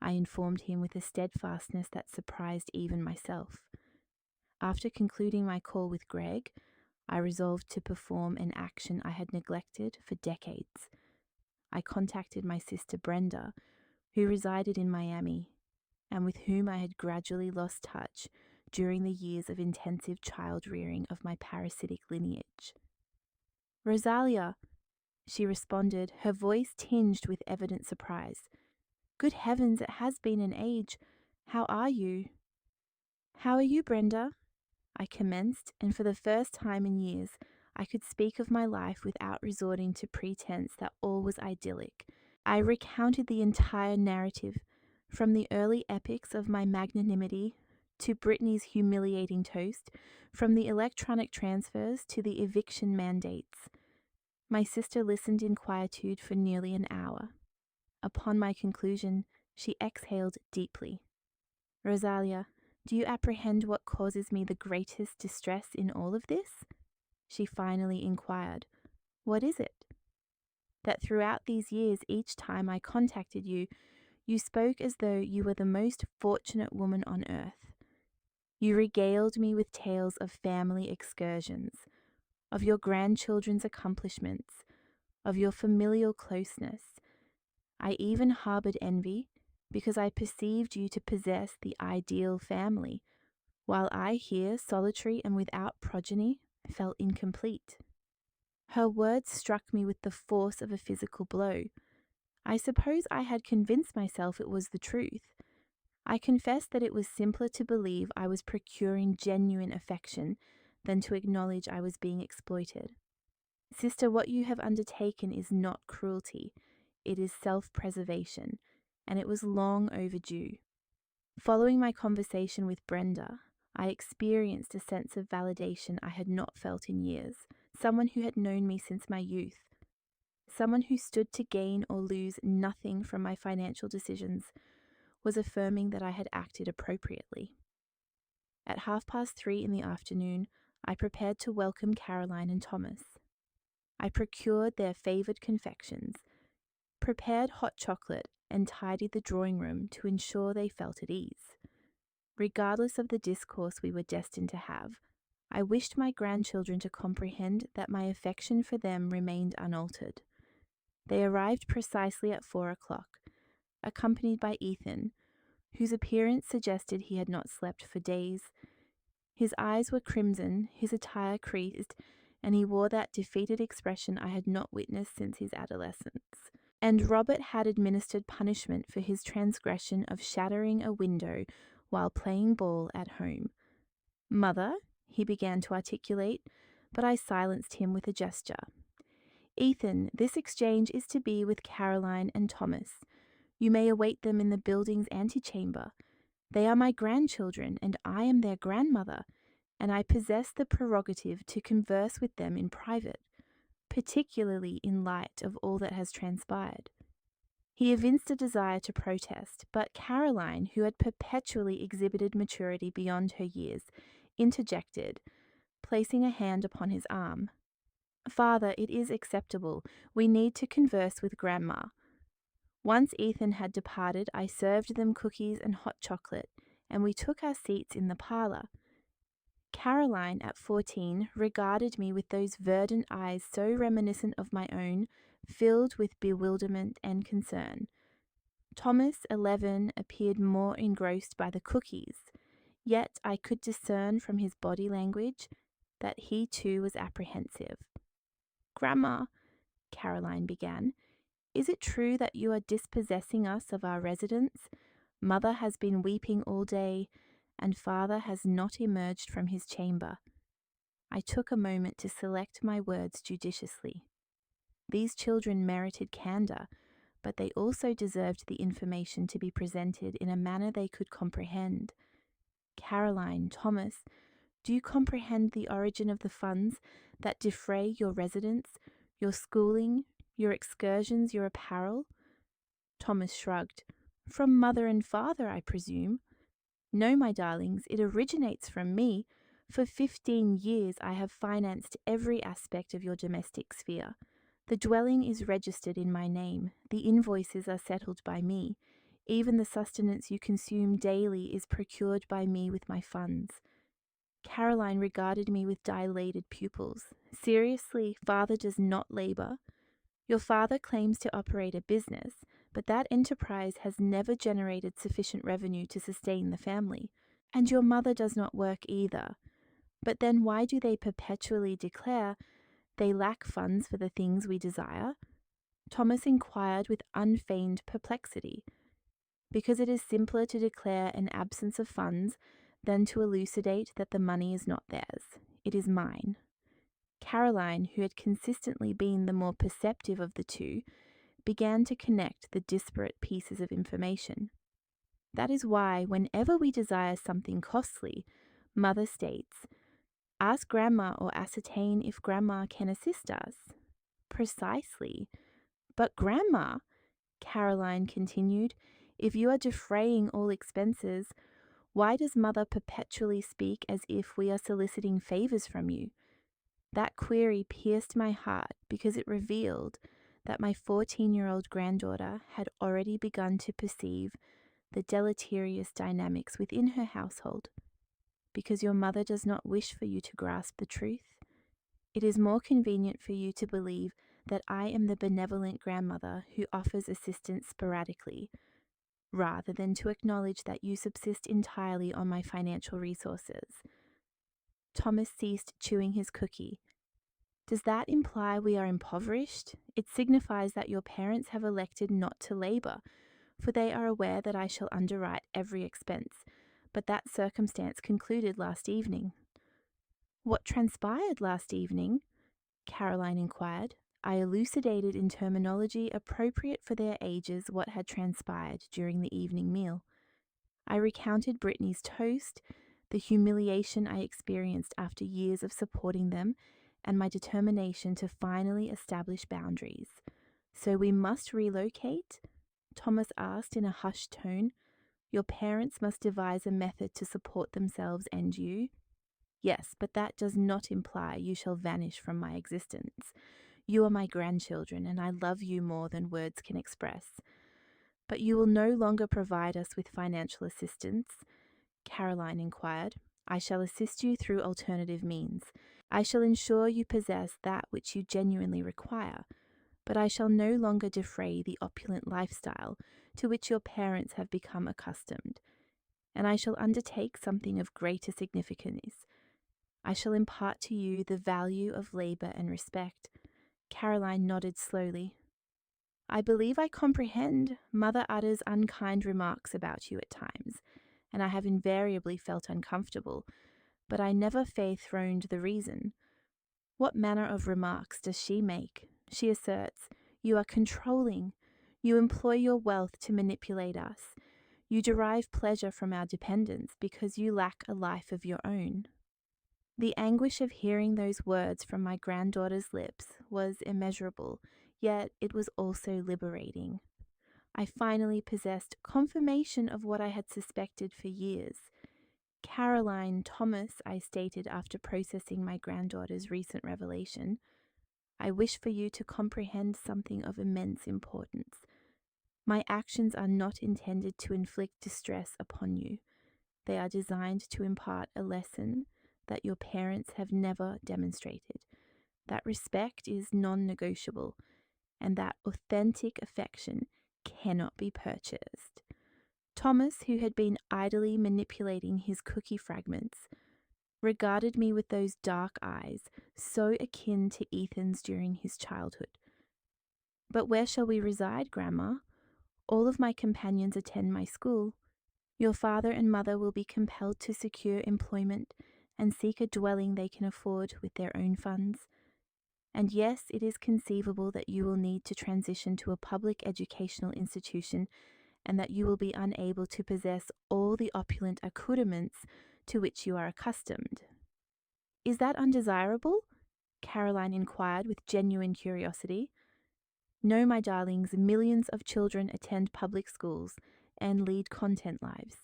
I informed him with a steadfastness that surprised even myself. After concluding my call with Greg, I resolved to perform an action I had neglected for decades. I contacted my sister Brenda, who resided in Miami, and with whom I had gradually lost touch during the years of intensive child rearing of my parasitic lineage. Rosalia, she responded, her voice tinged with evident surprise. Good heavens, it has been an age. How are you? How are you, Brenda? I commenced, and for the first time in years, I could speak of my life without resorting to pretense that all was idyllic. I recounted the entire narrative, from the early epics of my magnanimity to Brittany's humiliating toast, from the electronic transfers to the eviction mandates. My sister listened in quietude for nearly an hour. Upon my conclusion, she exhaled deeply. Rosalia, do you apprehend what causes me the greatest distress in all of this? She finally inquired. What is it? That throughout these years, each time I contacted you, you spoke as though you were the most fortunate woman on earth. You regaled me with tales of family excursions, of your grandchildren's accomplishments, of your familial closeness. I even harbored envy because I perceived you to possess the ideal family, while I here, solitary and without progeny, felt incomplete. Her words struck me with the force of a physical blow. I suppose I had convinced myself it was the truth. I confess that it was simpler to believe I was procuring genuine affection than to acknowledge I was being exploited. Sister, what you have undertaken is not cruelty. It is self-preservation, and it was long overdue. Following my conversation with Brenda, I experienced a sense of validation I had not felt in years. Someone who had known me since my youth. Someone who stood to gain or lose nothing from my financial decisions was affirming that I had acted appropriately. At 3:30 in the afternoon, I prepared to welcome Caroline and Thomas. I procured their favoured confections, prepared hot chocolate, and tidied the drawing room to ensure they felt at ease. Regardless of the discourse we were destined to have, I wished my grandchildren to comprehend that my affection for them remained unaltered. They arrived precisely at 4 o'clock, accompanied by Ethan, whose appearance suggested he had not slept for days. His eyes were crimson, his attire creased, and he wore that defeated expression I had not witnessed since his adolescence. And Robert had administered punishment for his transgression of shattering a window while playing ball at home. Mother, he began to articulate, but I silenced him with a gesture. Ethan, this exchange is to be with Caroline and Thomas. You may await them in the building's antechamber. They are my grandchildren, and I am their grandmother, and I possess the prerogative to converse with them in private, particularly in light of all that has transpired. He evinced a desire to protest, but Caroline, who had perpetually exhibited maturity beyond her years, interjected, placing a hand upon his arm. Father, it is acceptable. We need to converse with Grandma. Once Ethan had departed, I served them cookies and hot chocolate, and we took our seats in the parlour. Caroline, at 14, regarded me with those verdant eyes so reminiscent of my own, filled with bewilderment and concern. Thomas, 11, appeared more engrossed by the cookies, yet I could discern from his body language that he too was apprehensive. Grandma, Caroline began, is it true that you are dispossessing us of our residence? Mother has been weeping all day, and father has not emerged from his chamber. I took a moment to select my words judiciously. These children merited candour, but they also deserved the information to be presented in a manner they could comprehend. Caroline, Thomas, do you comprehend the origin of the funds that defray your residence, your schooling, your excursions, your apparel? Thomas shrugged. From mother and father, I presume. No, my darlings, it originates from me. For 15 years I have financed every aspect of your domestic sphere. The dwelling is registered in my name. The invoices are settled by me. Even the sustenance you consume daily is procured by me with my funds. Caroline regarded me with dilated pupils. Seriously, father does not labour? Your father claims to operate a business, but that enterprise has never generated sufficient revenue to sustain the family. And your mother does not work either. But then why do they perpetually declare they lack funds for the things we desire? Thomas inquired with unfeigned perplexity. Because it is simpler to declare an absence of funds than to elucidate that the money is not theirs. It is mine. Caroline, who had consistently been the more perceptive of the two, began to connect the disparate pieces of information. That is why, whenever we desire something costly, Mother states, ask Grandma or ascertain if Grandma can assist us. Precisely. But Grandma, Caroline continued, if you are defraying all expenses, why does Mother perpetually speak as if we are soliciting favours from you? That query pierced my heart because it revealed that my 14-year-old granddaughter had already begun to perceive the deleterious dynamics within her household. Because your mother does not wish for you to grasp the truth, it is more convenient for you to believe that I am the benevolent grandmother who offers assistance sporadically, rather than to acknowledge that you subsist entirely on my financial resources. Thomas ceased chewing his cookie. Does that imply we are impoverished? It signifies that your parents have elected not to labour, for they are aware that I shall underwrite every expense, but that circumstance concluded last evening. What transpired last evening? Caroline inquired. I elucidated in terminology appropriate for their ages what had transpired during the evening meal. I recounted Brittany's toast, the humiliation I experienced after years of supporting them, and my determination to finally establish boundaries. So we must relocate? Thomas asked in a hushed tone. Your parents must devise a method to support themselves and you. Yes, but that does not imply you shall vanish from my existence. You are my grandchildren, and I love you more than words can express. But you will no longer provide us with financial assistance? Caroline inquired. I shall assist you through alternative means. I shall ensure you possess that which you genuinely require, but I shall no longer defray the opulent lifestyle to which your parents have become accustomed, and I shall undertake something of greater significance. I shall impart to you the value of labour and respect. Caroline nodded slowly. I believe I comprehend. Mother utters unkind remarks about you at times, and I have invariably felt uncomfortable, but I never fair-throned the reason. What manner of remarks does she make? She asserts, you are controlling. You employ your wealth to manipulate us. You derive pleasure from our dependence because you lack a life of your own. The anguish of hearing those words from my granddaughter's lips was immeasurable, yet it was also liberating. I finally possessed confirmation of what I had suspected for years. Caroline, Thomas, I stated after processing my granddaughter's recent revelation, I wish for you to comprehend something of immense importance. My actions are not intended to inflict distress upon you. They are designed to impart a lesson that your parents have never demonstrated, that respect is non-negotiable, and that authentic affection cannot be purchased. Thomas, who had been idly manipulating his cookie fragments, regarded me with those dark eyes so akin to Ethan's during his childhood. But where shall we reside, Grandma? All of my companions attend my school. Your father and mother will be compelled to secure employment and seek a dwelling they can afford with their own funds. And yes, it is conceivable that you will need to transition to a public educational institution and that you will be unable to possess all the opulent accoutrements to which you are accustomed. Is that undesirable? Caroline inquired with genuine curiosity. No, my darlings, millions of children attend public schools and lead content lives.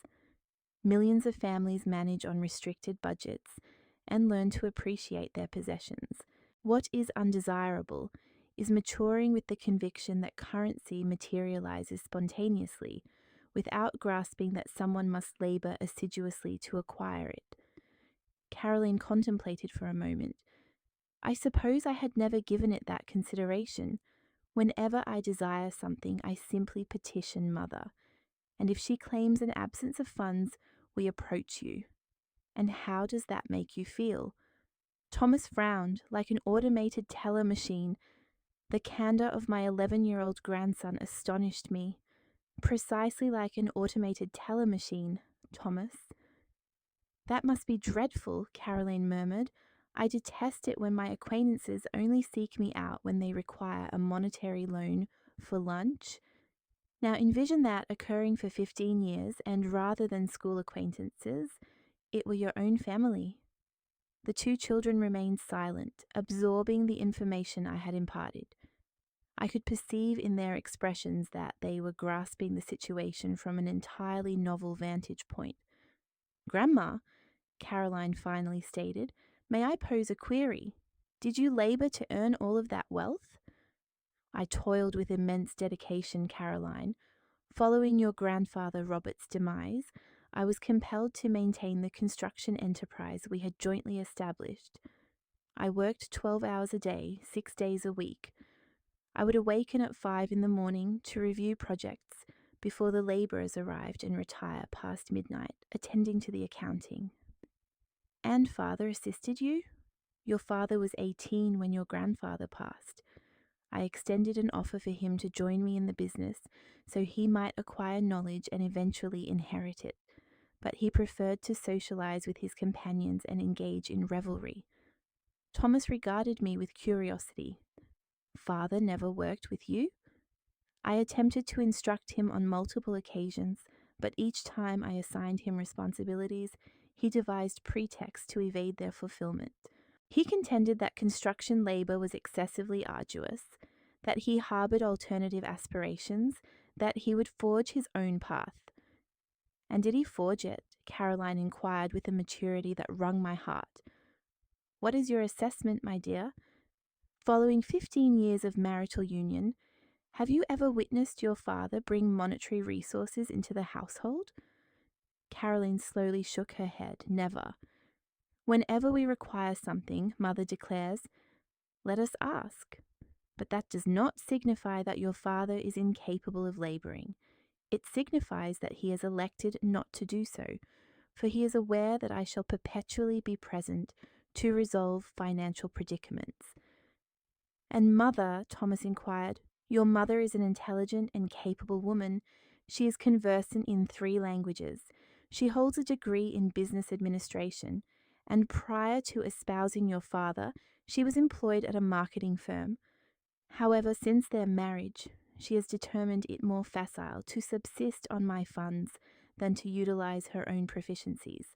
Millions of families manage on restricted budgets and learn to appreciate their possessions. What is undesirable is maturing with the conviction that currency materializes spontaneously, without grasping that someone must labor assiduously to acquire it. Caroline contemplated for a moment. I suppose I had never given it that consideration. Whenever I desire something, I simply petition Mother, and if she claims an absence of funds, we approach you. And how does that make you feel? Thomas frowned like an automated teller machine. The candor of my 11-year-old grandson astonished me. Precisely like an automated teller machine, Thomas. That must be dreadful, Caroline murmured. I detest it when my acquaintances only seek me out when they require a monetary loan for lunch. Now envision that occurring for 15 years, and rather than school acquaintances, it were your own family. The two children remained silent, absorbing the information I had imparted. I could perceive in their expressions that they were grasping the situation from an entirely novel vantage point. Grandma, Caroline finally stated, may I pose a query? Did you labor to earn all of that wealth? I toiled with immense dedication, Caroline. Following your grandfather Robert's demise, I was compelled to maintain the construction enterprise we had jointly established. I worked 12 hours a day, 6 days a week. I would awaken at 5 in the morning to review projects before the labourers arrived and retire past midnight, attending to the accounting. And father assisted you? Your father was 18 when your grandfather passed. I extended an offer for him to join me in the business so he might acquire knowledge and eventually inherit it, but he preferred to socialize with his companions and engage in revelry. Thomas regarded me with curiosity. Father never worked with you? I attempted to instruct him on multiple occasions, but each time I assigned him responsibilities, he devised pretexts to evade their fulfillment. He contended that construction labor was excessively arduous, that he harbored alternative aspirations, that he would forge his own path. And did he forge it? Caroline inquired with a maturity that wrung my heart. What is your assessment, my dear? Following 15 years of marital union, have you ever witnessed your father bring monetary resources into the household? Caroline slowly shook her head. Never. Whenever we require something, Mother declares, let us ask. But that does not signify that your father is incapable of labouring. It signifies that he has elected not to do so, for he is aware that I shall perpetually be present to resolve financial predicaments. And Mother, Thomas inquired, your mother is an intelligent and capable woman. She is conversant in 3 languages. She holds a degree in business administration, and prior to espousing your father, she was employed at a marketing firm. However, since their marriage, she has determined it more facile to subsist on my funds than to utilize her own proficiencies.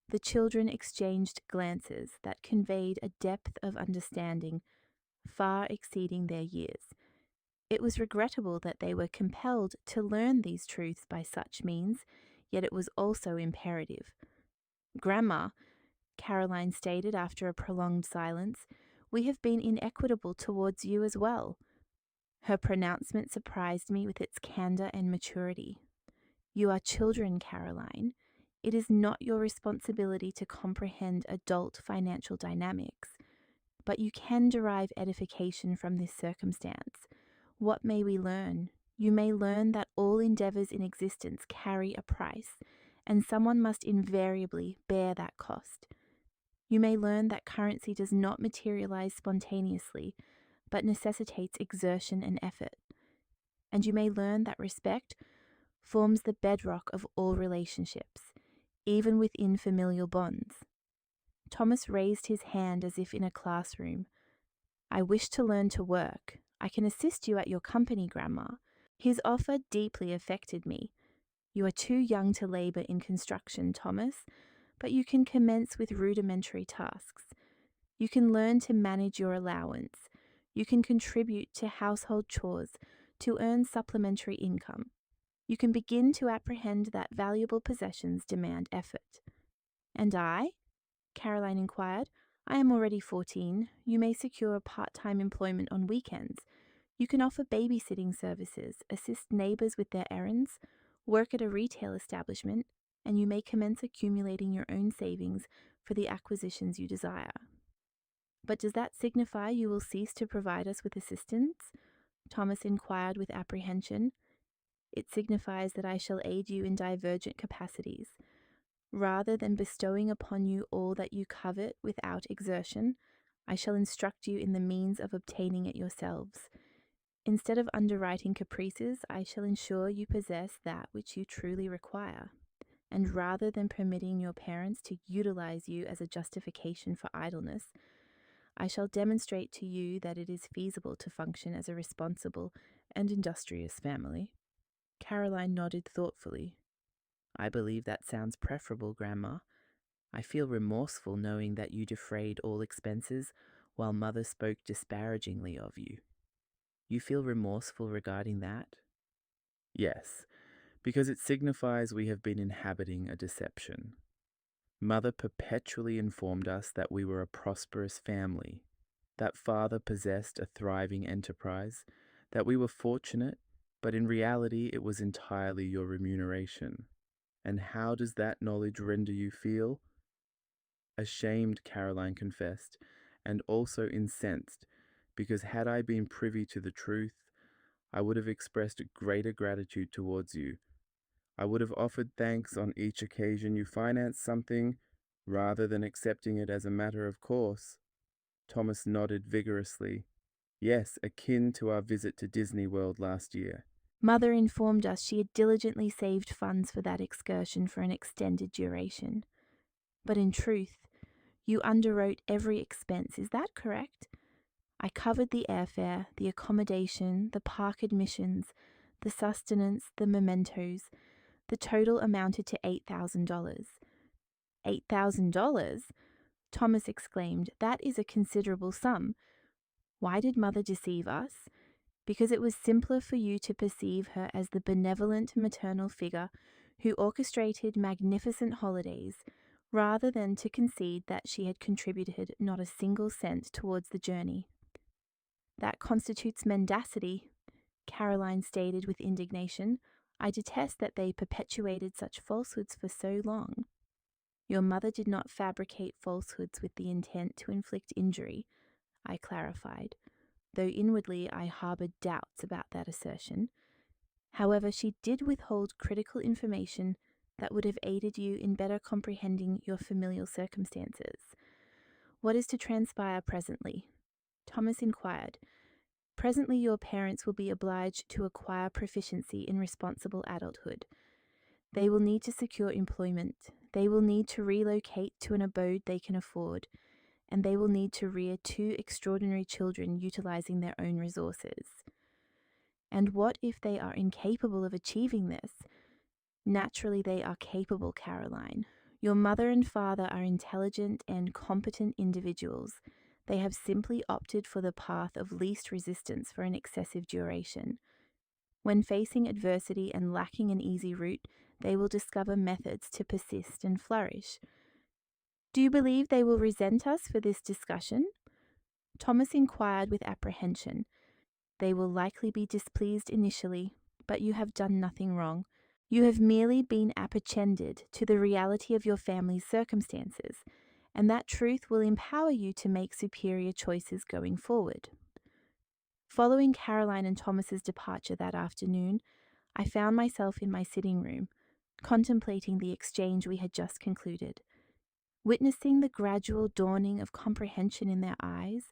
The children exchanged glances that conveyed a depth of understanding far exceeding their years. It was regrettable that they were compelled to learn these truths by such means, yet it was also imperative. Grandma, Caroline stated after a prolonged silence, We have been inequitable towards you as well." Her pronouncement surprised me with its candor and maturity. "You are children, Caroline. It is not your responsibility to comprehend adult financial dynamics, but you can derive edification from this circumstance. What may we learn? You may learn that all endeavors in existence carry a price, and someone must invariably bear that cost. You may learn that currency does not materialize spontaneously, but necessitates exertion and effort. And you may learn that respect forms the bedrock of all relationships, even within familial bonds." Thomas raised his hand as if in a classroom. "I wish to learn to work. I can assist you at your company, Grandma." His offer deeply affected me. "You are too young to labor in construction, Thomas, but you can commence with rudimentary tasks. You can learn to manage your allowance. You can contribute to household chores to earn supplementary income. You can begin to apprehend that valuable possessions demand effort." "And I?" Caroline inquired. "I am already 14. You may secure part-time employment on weekends. You can offer babysitting services, assist neighbors with their errands, work at a retail establishment, and you may commence accumulating your own savings for the acquisitions you desire." "But does that signify you will cease to provide us with assistance?" Thomas inquired with apprehension. "It signifies that I shall aid you in divergent capacities. Rather than bestowing upon you all that you covet without exertion, I shall instruct you in the means of obtaining it yourselves. Instead of underwriting caprices, I shall ensure you possess that which you truly require. And rather than permitting your parents to utilize you as a justification for idleness, I shall demonstrate to you that it is feasible to function as a responsible and industrious family." Caroline nodded thoughtfully. "I believe that sounds preferable, Grandma. I feel remorseful knowing that you defrayed all expenses while Mother spoke disparagingly of you." "You feel remorseful regarding that?" "Yes, because it signifies we have been inhabiting a deception. Mother perpetually informed us that we were a prosperous family, that Father possessed a thriving enterprise, that we were fortunate, but in reality it was entirely your remuneration. And how does that knowledge render you feel?" "Ashamed," Caroline confessed, "and also incensed, because had I been privy to the truth, I would have expressed greater gratitude towards you. I would have offered thanks on each occasion you financed something, rather than accepting it as a matter of course." Thomas nodded vigorously. "Yes, akin to our visit to Disney World last year." "Mother informed us she had diligently saved funds for that excursion for an extended duration. But in truth, you underwrote every expense, is that correct?" "I covered the airfare, the accommodation, the park admissions, the sustenance, the mementos. The total amounted to $8,000. $8,000? Thomas exclaimed. "That is a considerable sum. Why did Mother deceive us? Because it was simpler for you to perceive her as the benevolent maternal figure who orchestrated magnificent holidays, rather than to concede that she had contributed not a single cent towards the journey." "That constitutes mendacity," Caroline stated with indignation. "I detest that they perpetuated such falsehoods for so long." "Your mother did not fabricate falsehoods with the intent to inflict injury," I clarified, though inwardly I harbored doubts about that assertion. "However, she did withhold critical information that would have aided you in better comprehending your familial circumstances. What is to transpire presently?" Thomas inquired. "Presently your parents will be obliged to acquire proficiency in responsible adulthood. They will need to secure employment, they will need to relocate to an abode they can afford, and they will need to rear 2 extraordinary children utilizing their own resources. And what if they are incapable of achieving this? Naturally they are capable, Caroline. Your mother and father are intelligent and competent individuals. They have simply opted for the path of least resistance for an excessive duration. When facing adversity and lacking an easy route, they will discover methods to persist and flourish. Do you believe they will resent us for this discussion?" Thomas inquired with apprehension. They will likely be displeased initially, but you have done nothing wrong. You have merely been apprehended to the reality of your family's circumstances, and that truth will empower you to make superior choices going forward. Following Caroline and Thomas's departure that afternoon, I found myself in my sitting room, contemplating the exchange we had just concluded. Witnessing the gradual dawning of comprehension in their eyes,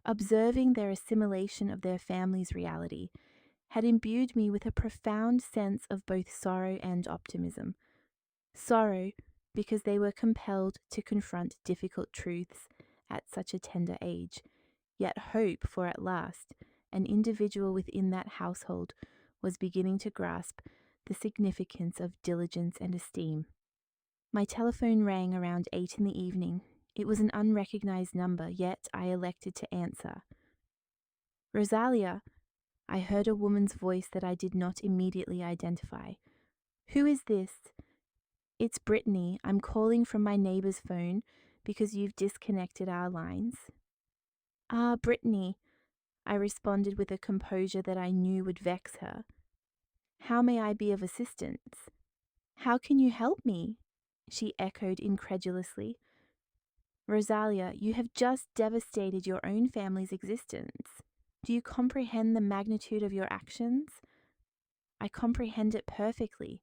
observing their assimilation of their family's reality, had imbued me with a profound sense of both sorrow and optimism. Sorrow, because they were compelled to confront difficult truths at such a tender age, yet hope for at last an individual within that household was beginning to grasp the significance of diligence and esteem. My telephone rang around 8 in the evening. It was an unrecognized number, yet I elected to answer. "Rosalia," I heard a woman's voice that I did not immediately identify. "Who is this?" "It's Brittany. I'm calling from my neighbor's phone because you've disconnected our lines." "Ah, Brittany," I responded with a composure that I knew would vex her. "How may I be of assistance?" "How can you help me?" she echoed incredulously. "Rosalia, you have just devastated your own family's existence. Do you comprehend the magnitude of your actions?" "I comprehend it perfectly.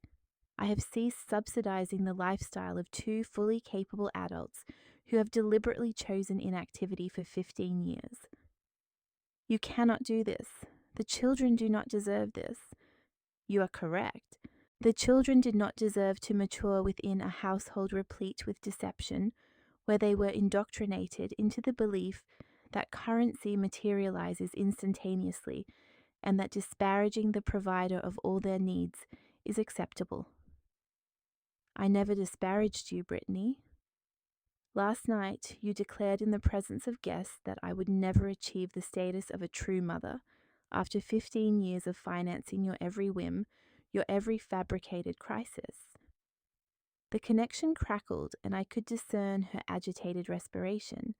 I have ceased subsidizing the lifestyle of two fully capable adults who have deliberately chosen inactivity for 15 years. You cannot do this. The children do not deserve this." "You are correct. The children did not deserve to mature within a household replete with deception, where they were indoctrinated into the belief that currency materializes instantaneously and that disparaging the provider of all their needs is acceptable." "I never disparaged you, Brittany. Last night you declared in the presence of guests that I would never achieve the status of a true mother after 15 years of financing your every whim, your every fabricated crisis." The connection crackled, and I could discern her agitated respiration.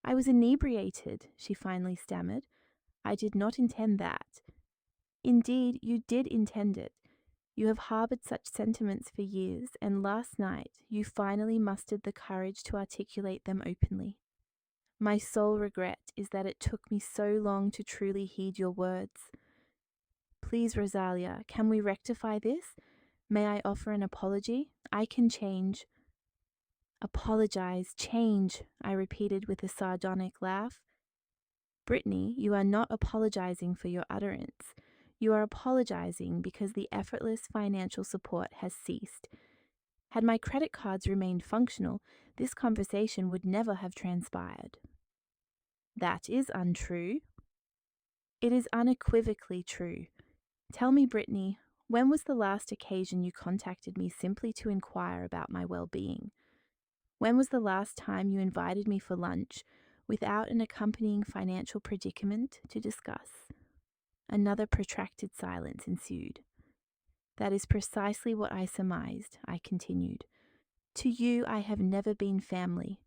"I was inebriated," she finally stammered. "I did not intend that." "Indeed, you did intend it. You have harbored such sentiments for years, and last night you finally mustered the courage to articulate them openly. My sole regret is that it took me so long to truly heed your words. Please, Rosalia, can we rectify this? May I offer an apology? I can change." "Apologize, change," I repeated with a sardonic laugh. "Brittany, you are not apologizing for your utterance. You are apologizing because the effortless financial support has ceased. Had my credit cards remained functional, this conversation would never have transpired." "That is untrue." "It is unequivocally true. Tell me, Brittany, when was the last occasion you contacted me simply to inquire about my well-being? When was the last time you invited me for lunch without an accompanying financial predicament to discuss?" Another protracted silence ensued. "That is precisely what I surmised," I continued. "To you I have never been family.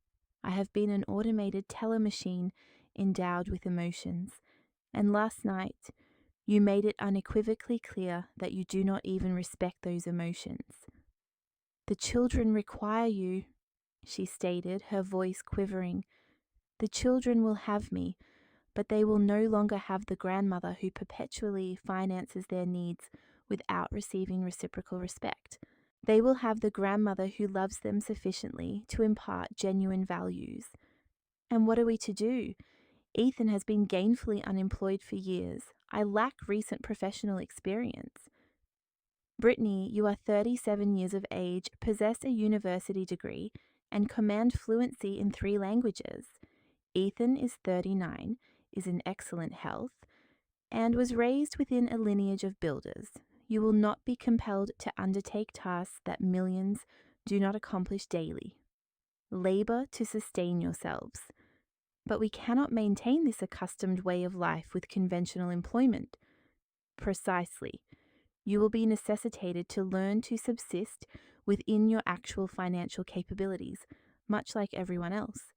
I have been an automated teller machine endowed with emotions, and last night you made it unequivocally clear that you do not even respect those emotions." "The children require you," she stated, her voice quivering. "The children will have me, but they will no longer have the grandmother who perpetually finances their needs without receiving reciprocal respect. They will have the grandmother who loves them sufficiently to impart genuine values. And what are we to do? Ethan has been gainfully unemployed for years. I lack recent professional experience. Brittany, you are 37 years of age, possess a university degree, and command fluency in 3 languages. Ethan is 39, is in excellent health, and was raised within a lineage of builders. You will not be compelled to undertake tasks that millions do not accomplish daily. Labor to sustain yourselves. But we cannot maintain this accustomed way of life with conventional employment. Precisely. You will be necessitated to learn to subsist within your actual financial capabilities, much like everyone else.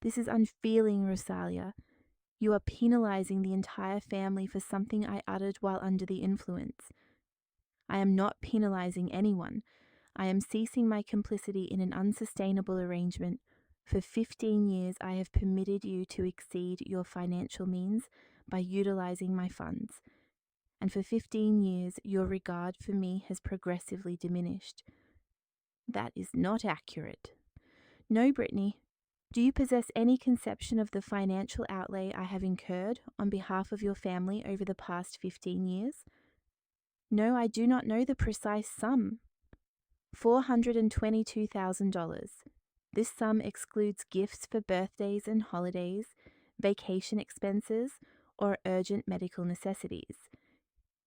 This is unfeeling, Rosalia. You are penalizing the entire family for something I uttered while under the influence. I am not penalizing anyone. I am ceasing my complicity in an unsustainable arrangement. For 15 years, I have permitted you to exceed your financial means by utilizing my funds. And for 15 years, your regard for me has progressively diminished. That is not accurate. No, Brittany. Do you possess any conception of the financial outlay I have incurred on behalf of your family over the past 15 years? No, I do not know the precise sum. $422,000. This sum excludes gifts for birthdays and holidays, vacation expenses, or urgent medical necessities.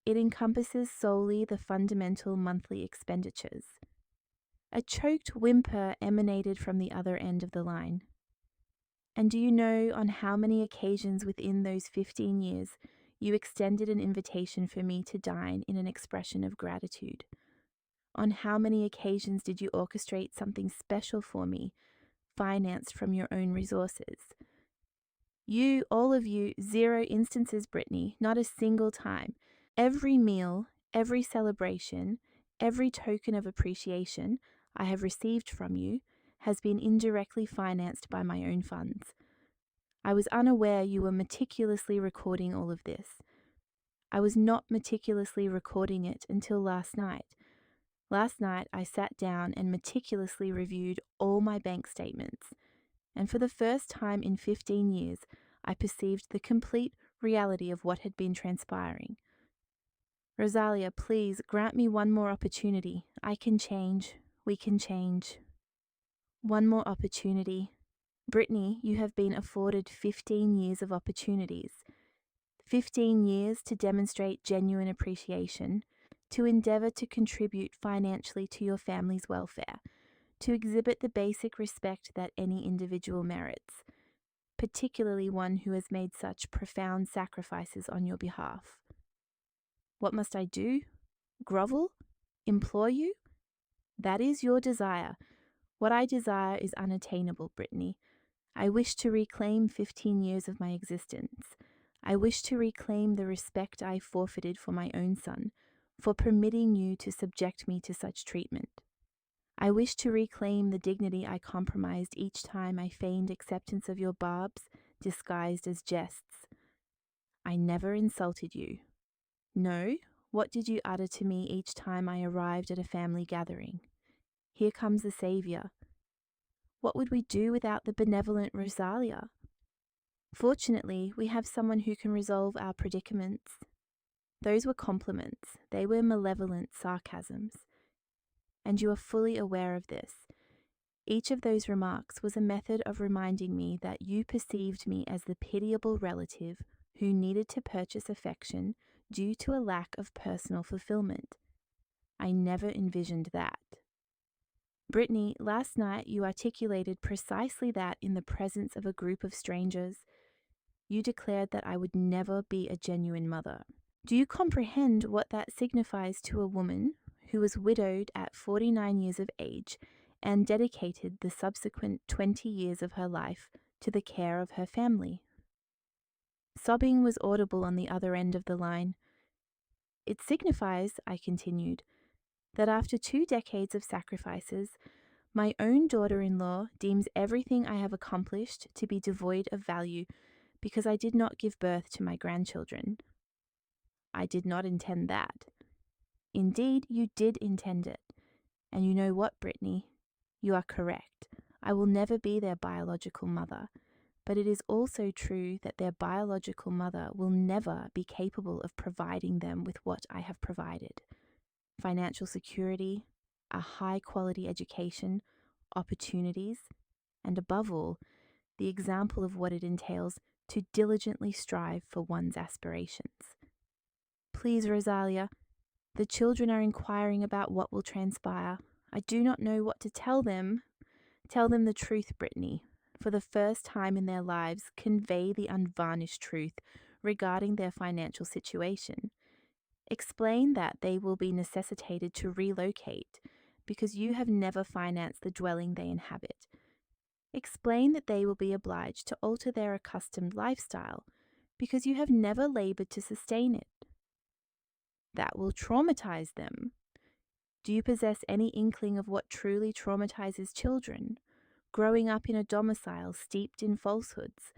It encompasses solely the fundamental monthly expenditures. A choked whimper emanated from the other end of the line. And do you know on how many occasions within those 15 years you extended an invitation for me to dine in an expression of gratitude? On how many occasions did you orchestrate something special for me, financed from your own resources? You, all of you, 0 instances, Brittany, not a single time. Every meal, every celebration, every token of appreciation I have received from you has been indirectly financed by my own funds. I was unaware you were meticulously recording all of this. I was not meticulously recording it until last night. Last night, I sat down and meticulously reviewed all my bank statements, and for the first time in 15 years, I perceived the complete reality of what had been transpiring. Rosalia, please grant me one more opportunity. I can change. We can change. One more opportunity. Brittany, you have been afforded 15 years of opportunities. 15 years to demonstrate genuine appreciation, to endeavour to contribute financially to your family's welfare, to exhibit the basic respect that any individual merits, particularly one who has made such profound sacrifices on your behalf. What must I do? Grovel? Implore you? That is your desire. What I desire is unattainable, Brittany. I wish to reclaim 15 years of my existence. I wish to reclaim the respect I forfeited for my own son, for permitting you to subject me to such treatment. I wish to reclaim the dignity I compromised each time I feigned acceptance of your barbs disguised as jests. I never insulted you. No, what did you utter to me each time I arrived at a family gathering? Here comes the Saviour. What would we do without the benevolent Rosalia? Fortunately, we have someone who can resolve our predicaments. Those were compliments. They were malevolent sarcasms. And you are fully aware of this. Each of those remarks was a method of reminding me that you perceived me as the pitiable relative who needed to purchase affection due to a lack of personal fulfillment. I never envisioned that. Brittany, last night you articulated precisely that in the presence of a group of strangers. You declared that I would never be a genuine mother. Do you comprehend what that signifies to a woman who was widowed at 49 years of age and dedicated the subsequent 20 years of her life to the care of her family? Sobbing was audible on the other end of the line. It signifies, I continued, that after 2 decades of sacrifices, my own daughter-in-law deems everything I have accomplished to be devoid of value because I did not give birth to my grandchildren. I did not intend that. Indeed, you did intend it. And you know what, Brittany? You are correct. I will never be their biological mother. But it is also true that their biological mother will never be capable of providing them with what I have provided: financial security, a high-quality education, opportunities, and above all, the example of what it entails to diligently strive for one's aspirations. Please, Rosalia, the children are inquiring about what will transpire. I do not know what to tell them. Tell them the truth, Brittany. For the first time in their lives, convey the unvarnished truth regarding their financial situation. Explain that they will be necessitated to relocate because you have never financed the dwelling they inhabit. Explain that they will be obliged to alter their accustomed lifestyle because you have never labored to sustain it. That will traumatize them. Do you possess any inkling of what truly traumatizes children? Growing up in a domicile steeped in falsehoods,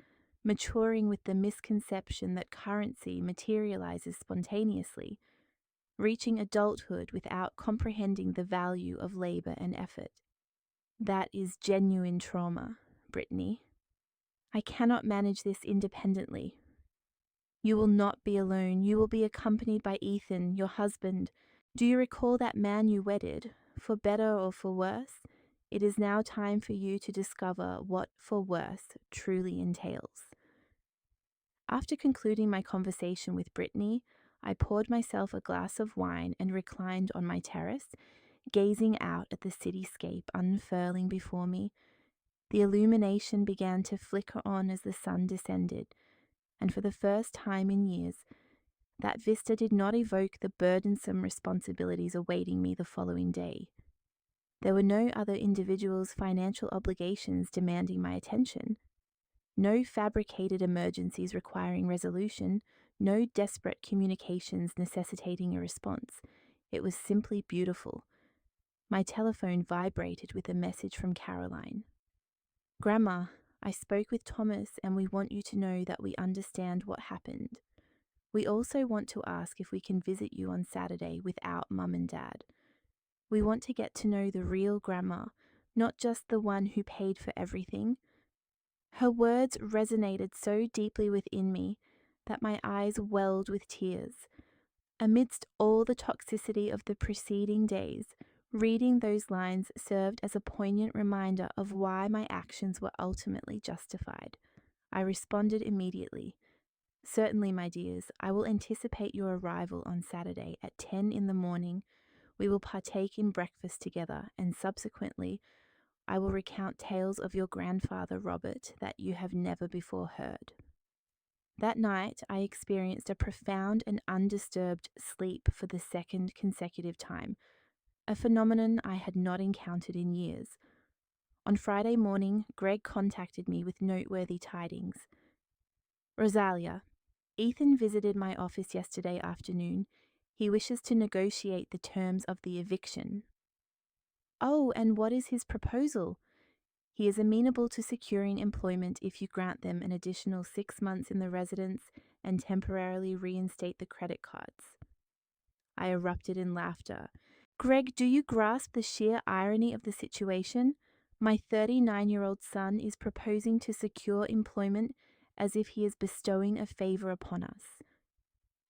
maturing with the misconception that currency materializes spontaneously, reaching adulthood without comprehending the value of labor and effort. That is genuine trauma, Brittany. I cannot manage this independently. You will not be alone. You will be accompanied by Ethan, your husband. Do you recall that man you wedded? For better or for worse, it is now time for you to discover what for worse truly entails. After concluding my conversation with Brittany, I poured myself a glass of wine and reclined on my terrace, gazing out at the cityscape unfurling before me. The illumination began to flicker on as the sun descended, and for the first time in years, that vista did not evoke the burdensome responsibilities awaiting me the following day. There were no other individuals' financial obligations demanding my attention, no fabricated emergencies requiring resolution, no desperate communications necessitating a response. It was simply beautiful. My telephone vibrated with a message from Caroline. Grandma, I spoke with Thomas and we want you to know that we understand what happened. We also want to ask if we can visit you on Saturday without Mum and Dad. We want to get to know the real Grandma, not just the one who paid for everything. Her words resonated so deeply within me that my eyes welled with tears. Amidst all the toxicity of the preceding days, reading those lines served as a poignant reminder of why my actions were ultimately justified. I responded immediately. Certainly, my dears, I will anticipate your arrival on Saturday at 10 in the morning. We will partake in breakfast together, and subsequently, I will recount tales of your grandfather Robert that you have never before heard. That night, I experienced a profound and undisturbed sleep for the second consecutive time, a phenomenon I had not encountered in years. On Friday morning, Greg contacted me with noteworthy tidings. Rosalia, Ethan visited my office yesterday afternoon. He wishes to negotiate the terms of the eviction. Oh, and what is his proposal? He is amenable to securing employment if you grant them an additional 6 months in the residence and temporarily reinstate the credit cards. I erupted in laughter. Greg, do you grasp the sheer irony of the situation? My 39-year-old son is proposing to secure employment as if he is bestowing a favor upon us.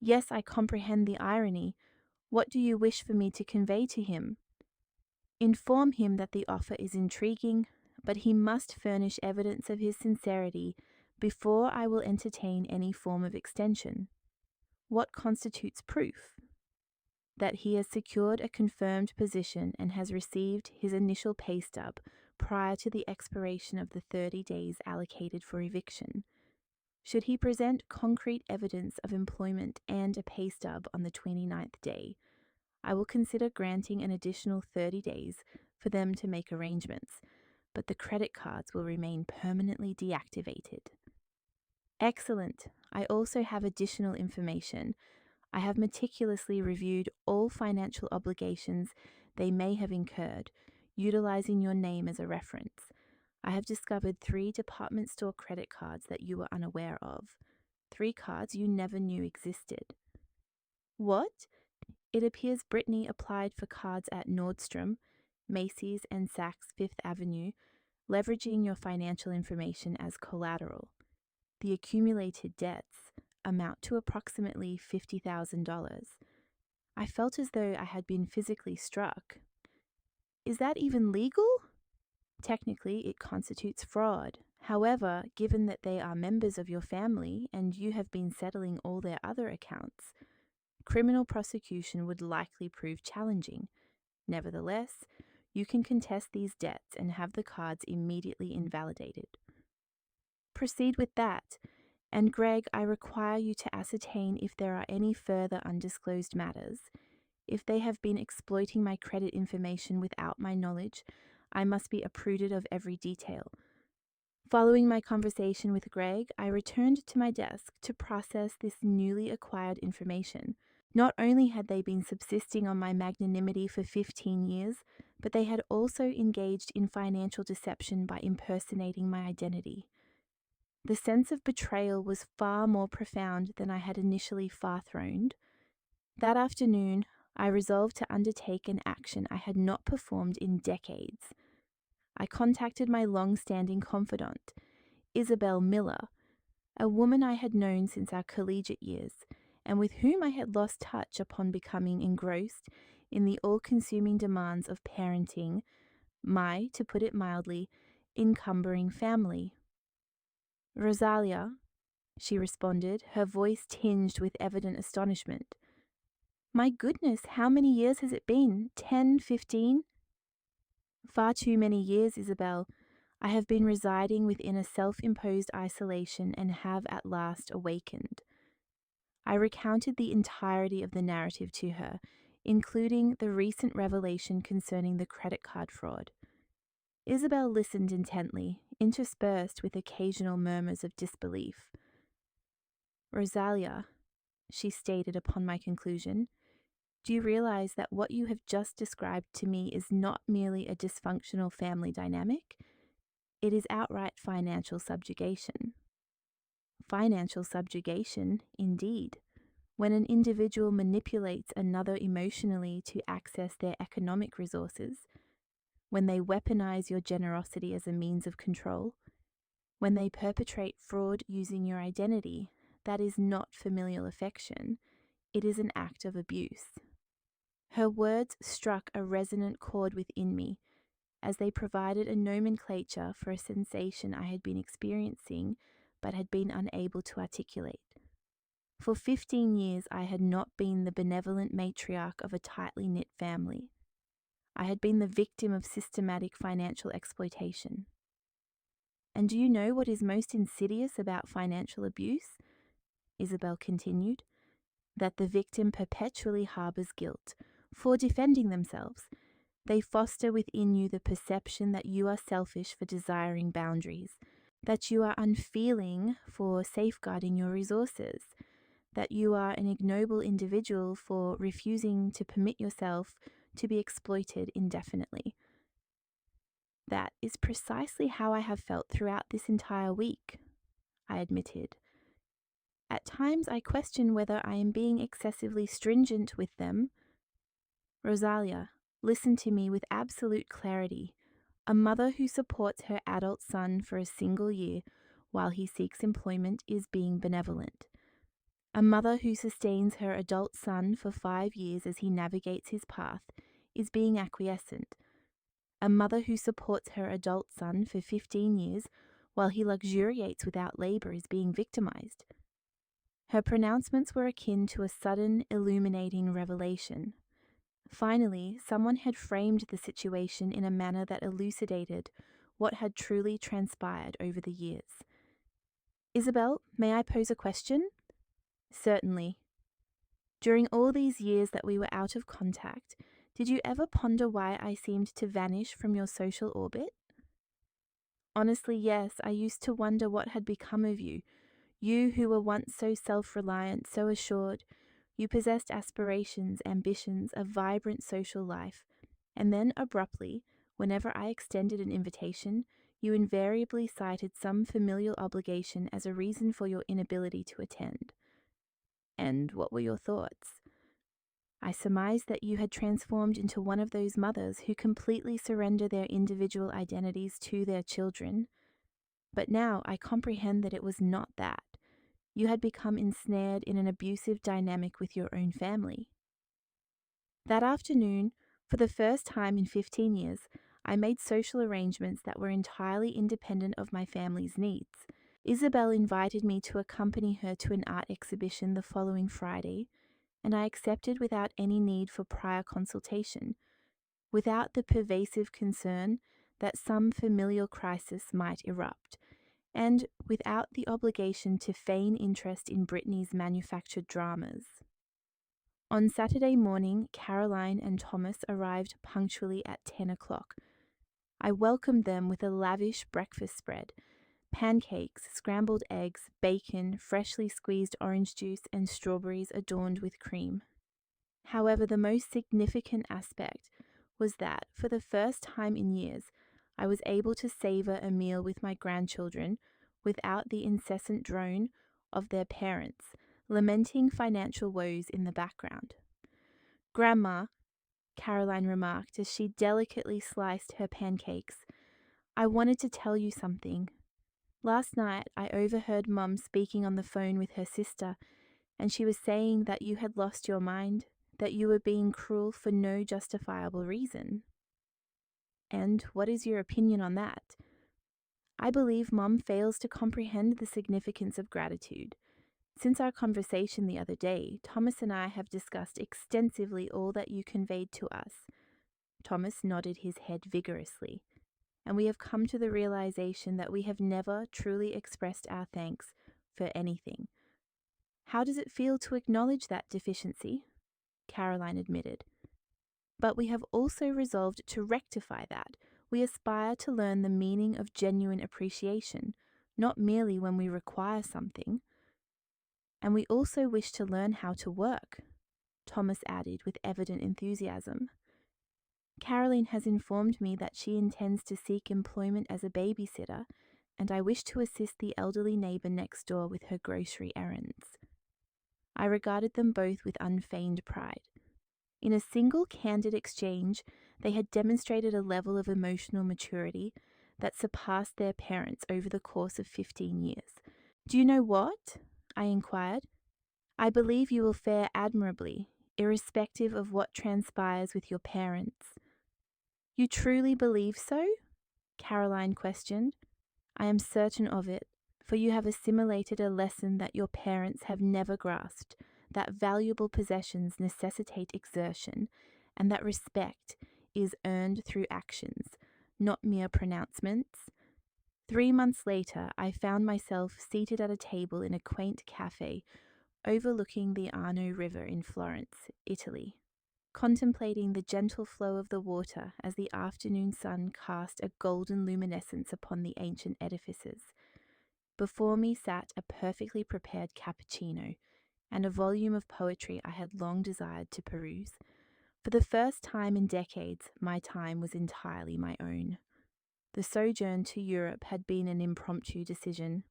Yes, I comprehend the irony. What do you wish for me to convey to him? Inform him that the offer is intriguing, but he must furnish evidence of his sincerity before I will entertain any form of extension. What constitutes proof? That he has secured a confirmed position and has received his initial pay stub prior to the expiration of the 30 days allocated for eviction. Should he present concrete evidence of employment and a pay stub on the 29th day, I will consider granting an additional 30 days for them to make arrangements, but the credit cards will remain permanently deactivated. Excellent. I also have additional information. I have meticulously reviewed all financial obligations they may have incurred, utilizing your name as a reference. I have discovered 3 department store credit cards that you were unaware of. 3 cards you never knew existed. What? It appears Brittany applied for cards at Nordstrom, Macy's, and Saks Fifth Avenue, leveraging your financial information as collateral. The accumulated debts amount to approximately $50,000. I felt as though I had been physically struck. Is that even legal? Technically, it constitutes fraud. However, given that they are members of your family and you have been settling all their other accounts, criminal prosecution would likely prove challenging. Nevertheless, you can contest these debts and have the cards immediately invalidated. Proceed with that. And Greg, I require you to ascertain if there are any further undisclosed matters. If they have been exploiting my credit information without my knowledge, I must be apprised of every detail. Following my conversation with Greg, I returned to my desk to process this newly acquired information. Not only had they been subsisting on my magnanimity for 15 years, but they had also engaged in financial deception by impersonating my identity. The sense of betrayal was far more profound than I had initially far-throned. That afternoon, I resolved to undertake an action I had not performed in decades. I contacted my long-standing confidant, Isabel Miller, a woman I had known since our collegiate years, and with whom I had lost touch upon becoming engrossed in the all-consuming demands of parenting my, to put it mildly, encumbering family. "Rosalia," she responded, her voice tinged with evident astonishment. "My goodness, how many years has it been? 10, 15? "Far too many years, Isabel. I have been residing within a self-imposed isolation and have at last awakened." I recounted the entirety of the narrative to her, including the recent revelation concerning the credit card fraud. Isabel listened intently, interspersed with occasional murmurs of disbelief. "Rosalia," she stated upon my conclusion, "do you realize that what you have just described to me is not merely a dysfunctional family dynamic? It is outright financial subjugation." Financial subjugation, indeed. When an individual manipulates another emotionally to access their economic resources, when they weaponize your generosity as a means of control, when they perpetrate fraud using your identity, that is not familial affection, it is an act of abuse. Her words struck a resonant chord within me, as they provided a nomenclature for a sensation I had been experiencing but had been unable to articulate. For 15 years, I had not been the benevolent matriarch of a tightly knit family. I had been the victim of systematic financial exploitation. "And do you know what is most insidious about financial abuse?" Isabel continued. "That the victim perpetually harbors guilt for defending themselves. They foster within you the perception that you are selfish for desiring boundaries, that you are unfeeling for safeguarding your resources, that you are an ignoble individual for refusing to permit yourself to be exploited indefinitely." "That is precisely how I have felt throughout this entire week," I admitted. "At times I question whether I am being excessively stringent with them." "Rosalia, listen to me with absolute clarity. A mother who supports her adult son for a single year while he seeks employment is being benevolent. A mother who sustains her adult son for 5 years as he navigates his path is being acquiescent. A mother who supports her adult son for 15 years while he luxuriates without labor is being victimized." Her pronouncements were akin to a sudden, illuminating revelation. Finally, someone had framed the situation in a manner that elucidated what had truly transpired over the years. "Isabel, may I pose a question?" "Certainly." "During all these years that we were out of contact, did you ever ponder why I seemed to vanish from your social orbit?" "Honestly, yes, I used to wonder what had become of you. You who were once so self-reliant, so assured. You possessed aspirations, ambitions, a vibrant social life, and then abruptly, whenever I extended an invitation, you invariably cited some familial obligation as a reason for your inability to attend." "And what were your thoughts?" "I surmised that you had transformed into one of those mothers who completely surrender their individual identities to their children. But now I comprehend that it was not that. You had become ensnared in an abusive dynamic with your own family." That afternoon, for the first time in 15 years, I made social arrangements that were entirely independent of my family's needs. Isabel invited me to accompany her to an art exhibition the following Friday, and I accepted without any need for prior consultation, without the pervasive concern that some familial crisis might erupt, and without the obligation to feign interest in Brittany's manufactured dramas. On Saturday morning, Caroline and Thomas arrived punctually at 10 o'clock. I welcomed them with a lavish breakfast spread, Pancakes, scrambled eggs, bacon, freshly squeezed orange juice, and strawberries adorned with cream. However, the most significant aspect was that, for the first time in years, I was able to savor a meal with my grandchildren without the incessant drone of their parents lamenting financial woes in the background. "Grandma," Caroline remarked as she delicately sliced her pancakes, "I wanted to tell you something. Last night I overheard Mum speaking on the phone with her sister, and she was saying that you had lost your mind, that you were being cruel for no justifiable reason." "And what is your opinion on that?" "I believe Mum fails to comprehend the significance of gratitude. Since our conversation the other day, Thomas and I have discussed extensively all that you conveyed to us." Thomas nodded his head vigorously. "And we have come to the realization that we have never truly expressed our thanks for anything." "How does it feel to acknowledge that deficiency?" Caroline admitted. "But we have also resolved to rectify that. We aspire to learn the meaning of genuine appreciation, not merely when we require something. And we also wish to learn how to work," Thomas added with evident enthusiasm. "Caroline has informed me that she intends to seek employment as a babysitter, and I wish to assist the elderly neighbour next door with her grocery errands." I regarded them both with unfeigned pride. In a single candid exchange, they had demonstrated a level of emotional maturity that surpassed their parents over the course of 15 years. "Do you know what?" I inquired. "I believe you will fare admirably, irrespective of what transpires with your parents." "You truly believe so?" Caroline questioned. "I am certain of it, for you have assimilated a lesson that your parents have never grasped, that valuable possessions necessitate exertion, and that respect is earned through actions, not mere pronouncements." 3 months later, I found myself seated at a table in a quaint cafe overlooking the Arno River in Florence, Italy, contemplating the gentle flow of the water as the afternoon sun cast a golden luminescence upon the ancient edifices. Before me sat a perfectly prepared cappuccino and a volume of poetry I had long desired to peruse. For the first time in decades, my time was entirely my own. The sojourn to Europe had been an impromptu decision.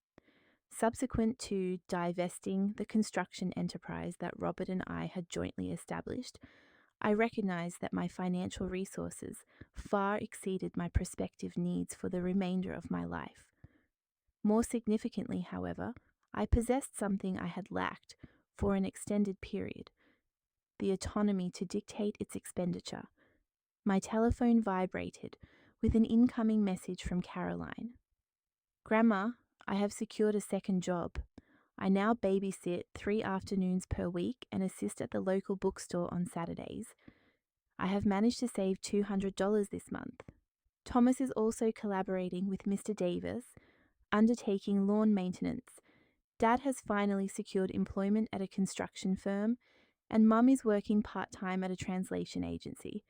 Subsequent to divesting the construction enterprise that Robert and I had jointly established, I recognized that my financial resources far exceeded my prospective needs for the remainder of my life. More significantly, however, I possessed something I had lacked for an extended period: the autonomy to dictate its expenditure. My telephone vibrated with an incoming message from Caroline. "Grandma, I have secured a second job. I now babysit 3 afternoons per week and assist at the local bookstore on Saturdays. I have managed to save $200 this month. Thomas is also collaborating with Mr. Davis, undertaking lawn maintenance. Dad has finally secured employment at a construction firm, and Mum is working part-time at a translation agency.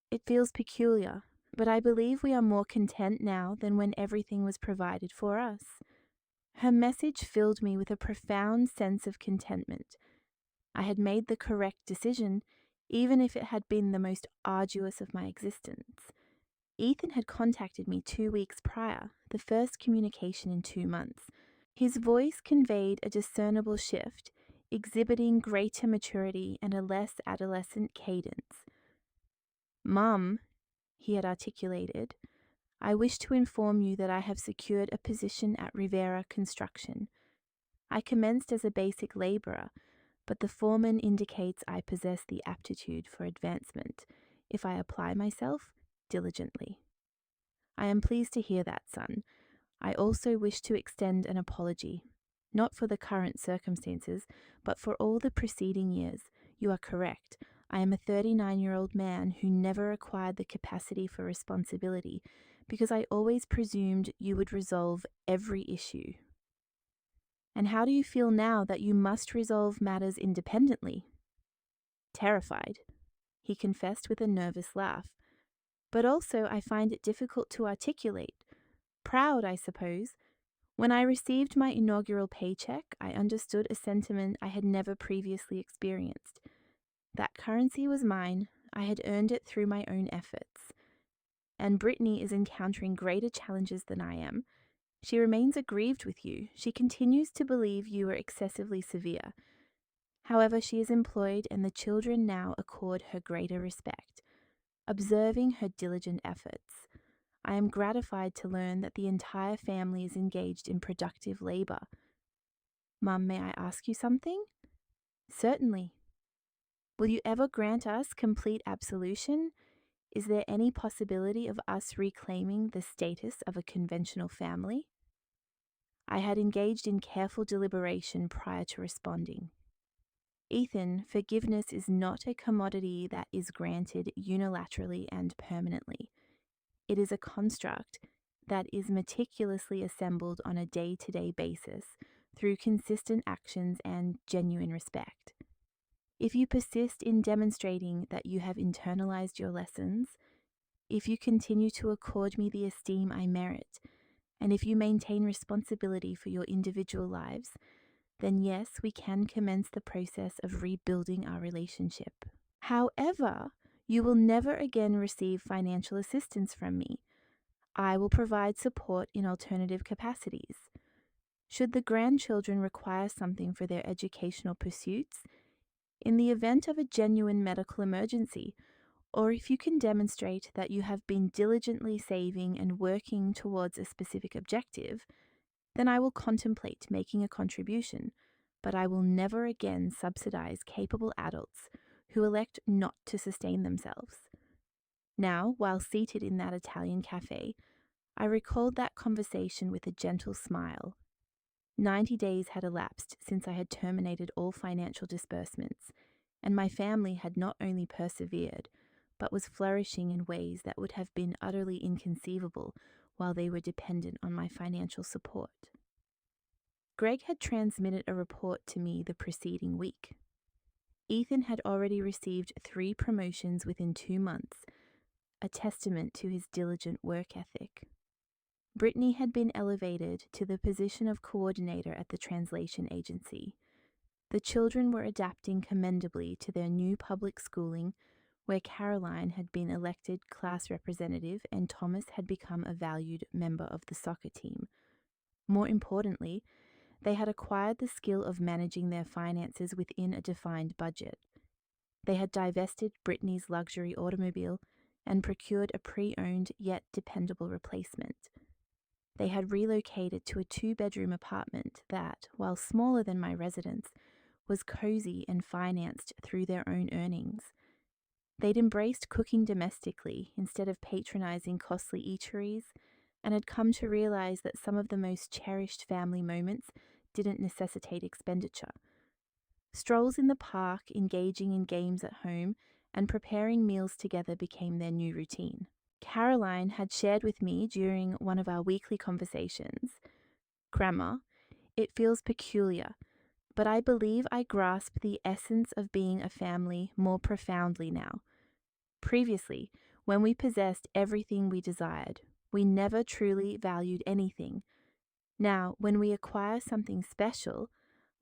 It feels peculiar, but I believe we are more content now than when everything was provided for us." Her message filled me with a profound sense of contentment. I had made the correct decision, even if it had been the most arduous of my existence. Ethan had contacted me 2 weeks prior, the first communication in 2 months. His voice conveyed a discernible shift, exhibiting greater maturity and a less adolescent cadence. "Mum," he had articulated, "I wish to inform you that I have secured a position at Rivera Construction. I commenced as a basic laborer, but the foreman indicates I possess the aptitude for advancement if I apply myself diligently." "I am pleased to hear that, son. I also wish to extend an apology, not for the current circumstances, but for all the preceding years. You are correct. I am a 39-year-old man who never acquired the capacity for responsibility because I always presumed you would resolve every issue." "And how do you feel now that you must resolve matters independently?" "Terrified," he confessed with a nervous laugh. "But also I find it difficult to articulate. Proud, I suppose. When I received my inaugural paycheck, I understood a sentiment I had never previously experienced. That currency was mine. I had earned it through my own efforts. And Brittany is encountering greater challenges than I am. She remains aggrieved with you. She continues to believe you were excessively severe. However, she is employed, and the children now accord her greater respect, observing her diligent efforts. I am gratified to learn that the entire family is engaged in productive labor. Mum, may I ask you something? Certainly. Will you ever grant us complete absolution? Is there any possibility of us reclaiming the status of a conventional family? I had engaged in careful deliberation prior to responding. Ethan, forgiveness is not a commodity that is granted unilaterally and permanently. It is a construct that is meticulously assembled on a day-to-day basis through consistent actions and genuine respect. If you persist in demonstrating that you have internalized your lessons, if you continue to accord me the esteem I merit, and if you maintain responsibility for your individual lives, then yes, we can commence the process of rebuilding our relationship. However, you will never again receive financial assistance from me. I will provide support in alternative capacities. Should the grandchildren require something for their educational pursuits, in the event of a genuine medical emergency, or if you can demonstrate that you have been diligently saving and working towards a specific objective, then I will contemplate making a contribution, but I will never again subsidize capable adults who elect not to sustain themselves. Now, while seated in that Italian cafe, I recalled that conversation with a gentle smile. 90 days had elapsed since I had terminated all financial disbursements, and my family had not only persevered, but was flourishing in ways that would have been utterly inconceivable while they were dependent on my financial support. Greg had transmitted a report to me the preceding week. Ethan had already received 3 promotions within 2 months, a testament to his diligent work ethic. Brittany had been elevated to the position of coordinator at the translation agency. The children were adapting commendably to their new public schooling, where Caroline had been elected class representative and Thomas had become a valued member of the soccer team. More importantly, they had acquired the skill of managing their finances within a defined budget. They had divested Brittany's luxury automobile and procured a pre-owned yet dependable replacement. They had relocated to a 2-bedroom apartment that, while smaller than my residence, was cozy and financed through their own earnings. They'd embraced cooking domestically instead of patronizing costly eateries, and had come to realize that some of the most cherished family moments didn't necessitate expenditure. Strolls in the park, engaging in games at home, and preparing meals together became their new routine. Caroline had shared with me during one of our weekly conversations, "Grandma, it feels peculiar, but I believe I grasp the essence of being a family more profoundly now. Previously, when we possessed everything we desired, we never truly valued anything. Now, when we acquire something special,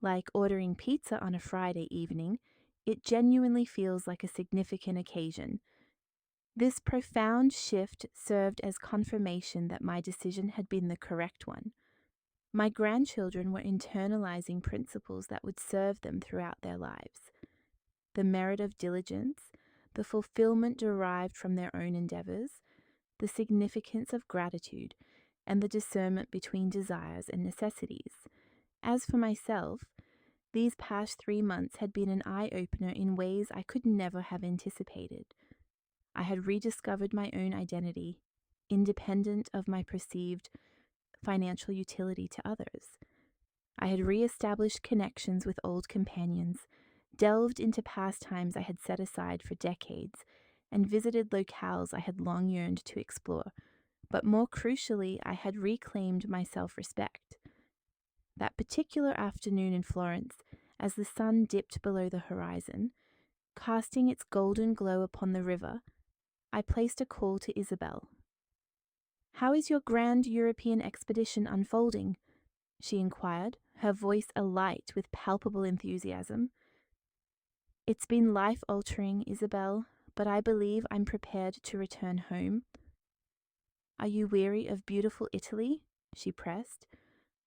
like ordering pizza on a Friday evening, it genuinely feels like a significant occasion. This profound shift served as confirmation that my decision had been the correct one. My grandchildren were internalizing principles that would serve them throughout their lives. The merit of diligence, the fulfillment derived from their own endeavors, the significance of gratitude, and the discernment between desires and necessities. As for myself, these past 3 months had been an eye-opener in ways I could never have anticipated. I had rediscovered my own identity, independent of my perceived financial utility to others. I had re-established connections with old companions, delved into pastimes I had set aside for decades, and visited locales I had long yearned to explore. But more crucially, I had reclaimed my self-respect. That particular afternoon in Florence, as the sun dipped below the horizon, casting its golden glow upon the river, I placed a call to Isabel. "How is your grand European expedition unfolding?" she inquired, her voice alight with palpable enthusiasm. It's been life-altering, Isabel, but I believe I'm prepared to return home. Are you weary of beautiful Italy? She pressed.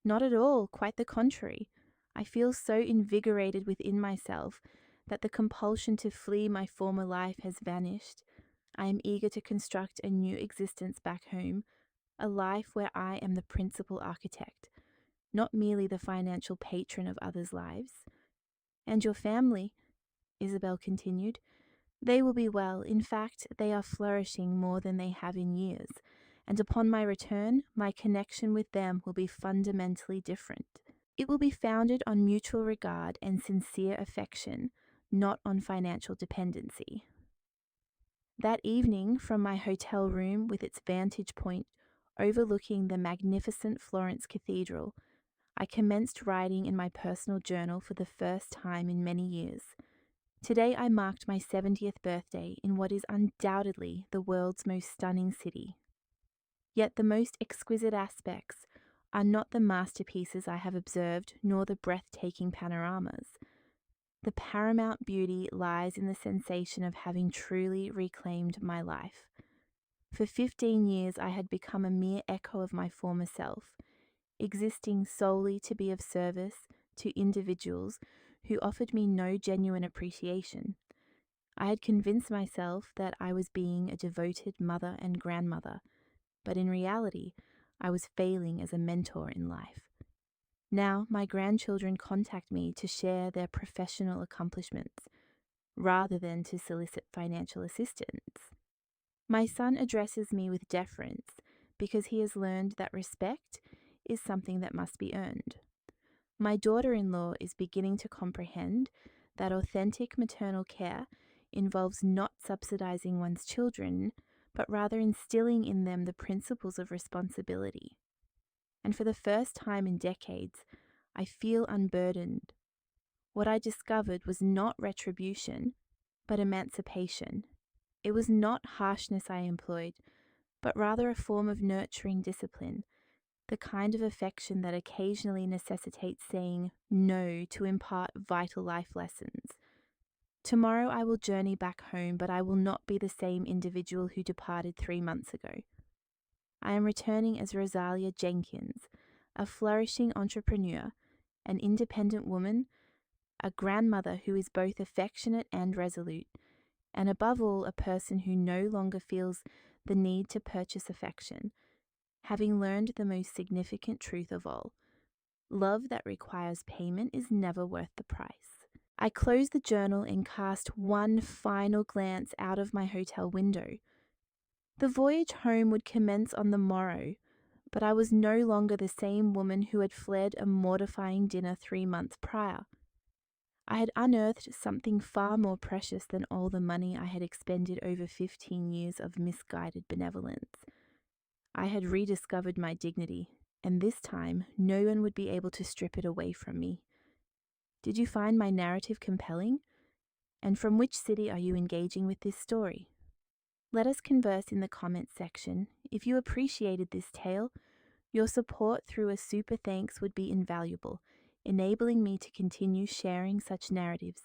Not at all, quite the contrary. I feel so invigorated within myself that the compulsion to flee my former life has vanished. I am eager to construct a new existence back home, a life where I am the principal architect, not merely the financial patron of others' lives. And your family, Isabel continued, they will be well. In fact, they are flourishing more than they have in years, and upon my return, my connection with them will be fundamentally different. It will be founded on mutual regard and sincere affection, not on financial dependency. That evening, from my hotel room with its vantage point overlooking the magnificent Florence Cathedral, I commenced writing in my personal journal for the first time in many years. Today I marked my 70th birthday in what is undoubtedly the world's most stunning city. Yet the most exquisite aspects are not the masterpieces I have observed, nor the breathtaking panoramas. The paramount beauty lies in the sensation of having truly reclaimed my life. For 15 years I had become a mere echo of my former self, existing solely to be of service to individuals who offered me no genuine appreciation. I had convinced myself that I was being a devoted mother and grandmother, but in reality, I was failing as a mentor in life. Now, my grandchildren contact me to share their professional accomplishments, rather than to solicit financial assistance. My son addresses me with deference because he has learned that respect is something that must be earned. My daughter-in-law is beginning to comprehend that authentic maternal care involves not subsidizing one's children, but rather instilling in them the principles of responsibility. And for the first time in decades, I feel unburdened. What I discovered was not retribution, but emancipation. It was not harshness I employed, but rather a form of nurturing discipline, the kind of affection that occasionally necessitates saying no to impart vital life lessons. Tomorrow I will journey back home, but I will not be the same individual who departed 3 months ago. I am returning as Rosalia Jenkins, a flourishing entrepreneur, an independent woman, a grandmother who is both affectionate and resolute, and above all, a person who no longer feels the need to purchase affection, having learned the most significant truth of all: love that requires payment is never worth the price. I closed the journal and cast one final glance out of my hotel window. The voyage home would commence on the morrow, but I was no longer the same woman who had fled a mortifying dinner 3 months prior. I had unearthed something far more precious than all the money I had expended over 15 years of misguided benevolence. I had rediscovered my dignity, and this time no one would be able to strip it away from me. Did you find my narrative compelling? And from which city are you engaging with this story? Let us converse in the comments section. If you appreciated this tale, your support through a super thanks would be invaluable, enabling me to continue sharing such narratives.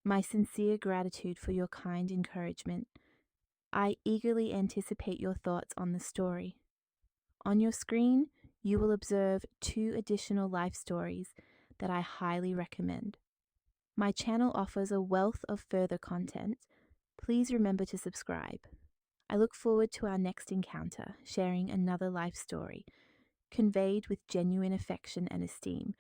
My sincere gratitude for your kind encouragement. I eagerly anticipate your thoughts on the story. On your screen, you will observe 2 additional life stories that I highly recommend. My channel offers a wealth of further content. Please remember to subscribe. I look forward to our next encounter, sharing another life story, conveyed with genuine affection and esteem,